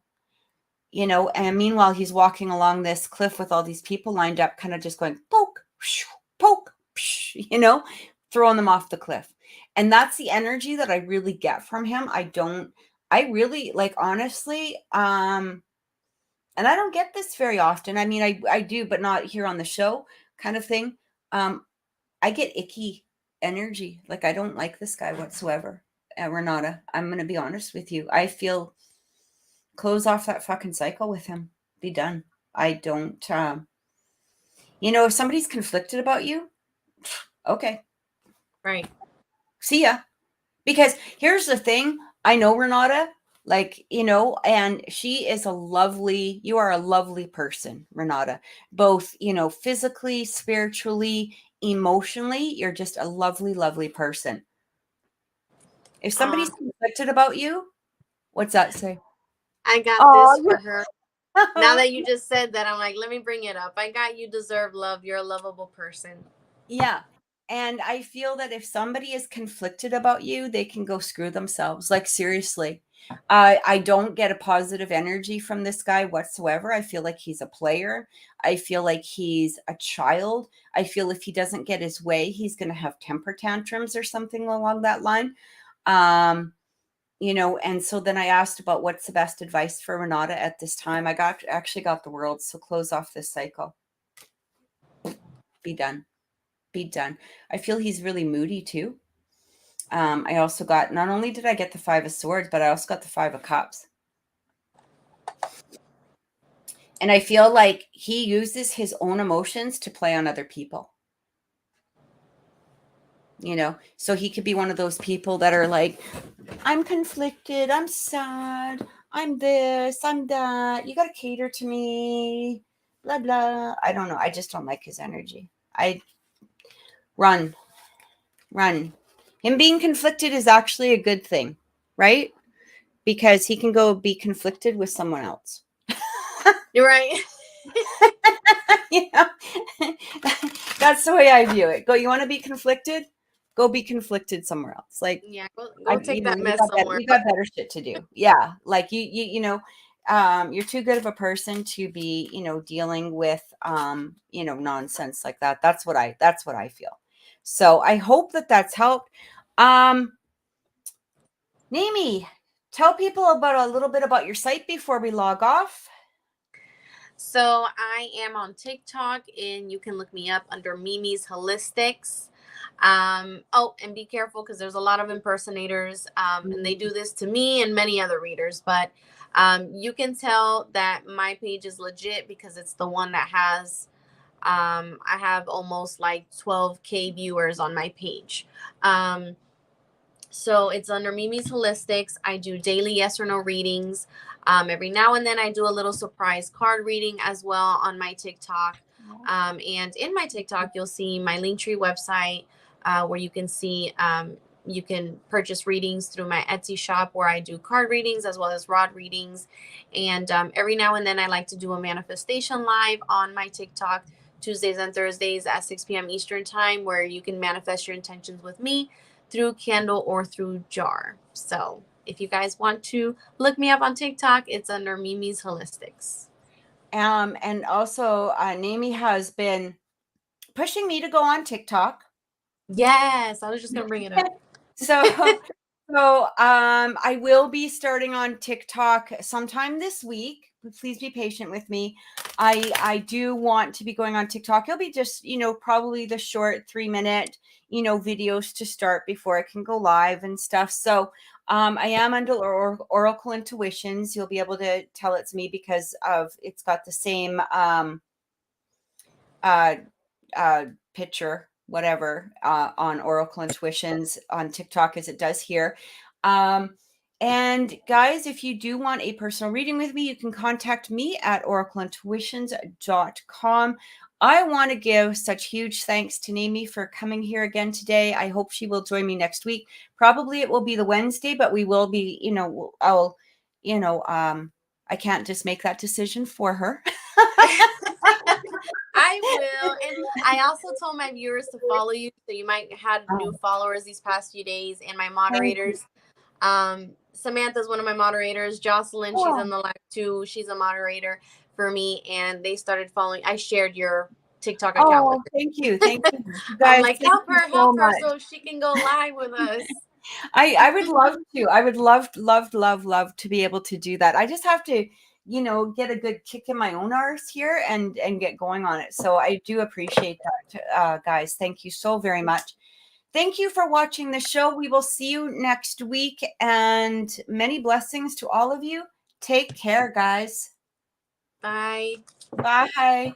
And meanwhile, he's walking along this cliff with all these people lined up, kind of just going, poke, poke, throwing them off the cliff. And that's the energy that I really get from him. I really, like, honestly, and I don't get this very often. I mean, I do, but not here on the show, kind of thing. I get icky energy. Like, I don't like this guy whatsoever. Renata, I'm going to be honest with you. I feel, close off that fucking cycle with him. Be done. I don't, if somebody's conflicted about you, okay. Right. See ya. Because here's the thing. I know Renata, and you are a lovely person, Renata, both, physically, spiritually, emotionally. You're just a lovely, lovely person. If somebody's conflicted about you, what's that say? I got this Oh, for her. Now that you just said that, I'm like, let me bring it up. I got, you deserve love. You're a lovable person. yeah. And I feel that if somebody is conflicted about you, they can go screw themselves. Like, seriously. I don't get a positive energy from this guy whatsoever. I feel like he's a player. I feel like he's a child. I feel if he doesn't get his way, he's going to have temper tantrums or something along that line. And so then I asked about what's the best advice for Renata at this time. I actually got the world. So close off this cycle. Be done. Be done. I feel he's really moody too. I also got, not only did I get the 5 of Swords, but I also got the 5 of Cups. And I feel like he uses his own emotions to play on other people. So he could be one of those people that are like, I'm conflicted, I'm sad, I'm this, I'm that, you got to cater to me, blah, blah. I don't know. I just don't like his energy. Run. Him being conflicted is actually a good thing, right? Because he can go be conflicted with someone else. You're right. Yeah. That's the way I view it. Go, you want to be conflicted? Go be conflicted somewhere else. Like, Yeah, go take that mess somewhere. you got better shit to do. Yeah. Like you know, you're too good of a person to be, you know, dealing with, you know, nonsense like that. That's what I feel. So I hope that that's helped. Nami, tell people about a little bit about your site before we log off. So I am on TikTok, and you can look me up under Mimi's Holistics. Oh, and be careful because there's a lot of impersonators, and they do this to me and many other readers. But you can tell that my page is legit because it's the one that has. I have almost like 12K viewers on my page. So it's under Mimi's Holistics. I do daily yes or no readings. Every now and then I do a little surprise card reading as well on my TikTok. And in my TikTok, you'll see my Linktree website where you can see you can purchase readings through my Etsy shop where I do card readings as well as rod readings. And every now and then I like to do a manifestation live on my TikTok Tuesdays and Thursdays at 6 p.m. Eastern time where you can manifest your intentions with me through candle or through jar. So if you guys want to look me up on TikTok, it's under Mimi's Holistics. And also, Nami has been pushing me to go on TikTok. Yes, I was just gonna bring it up. So I will be starting on TikTok sometime this week. Please be patient with me. I do want to be going on TikTok. It'll be just, you know, probably the short 3-minute, you know, videos to start before I can go live and stuff. So I am under Oracle Intuitions. You'll be able to tell it's me because of it's got the same picture, whatever, on Oracle Intuitions on TikTok as it does here. And guys, if you do want a personal reading with me, you can contact me at oracleintuitions.com. I want to give such huge thanks to Nami for coming here again today. I hope she will join me next week. Probably it will be the Wednesday, but we will be, you know, I'll, you know, I can't just make that decision for her. I will. And I also told my viewers to follow you. So you might have new followers these past few days, and my moderators. Samantha's one of my moderators. Jocelyn, she's in the live too. She's a moderator for me, and they started following. I shared your TikTok account with them. Thank you. Thank you. I'm like, help her so she can go live with us. I would love to. I would love to be able to do that. I just have to, you know, get a good kick in my own arse here and get going on it. So I do appreciate that, guys. Thank you so very much. Thank you for watching the show. We will see you next week, and many blessings to all of you. Take care, guys. Bye. Bye.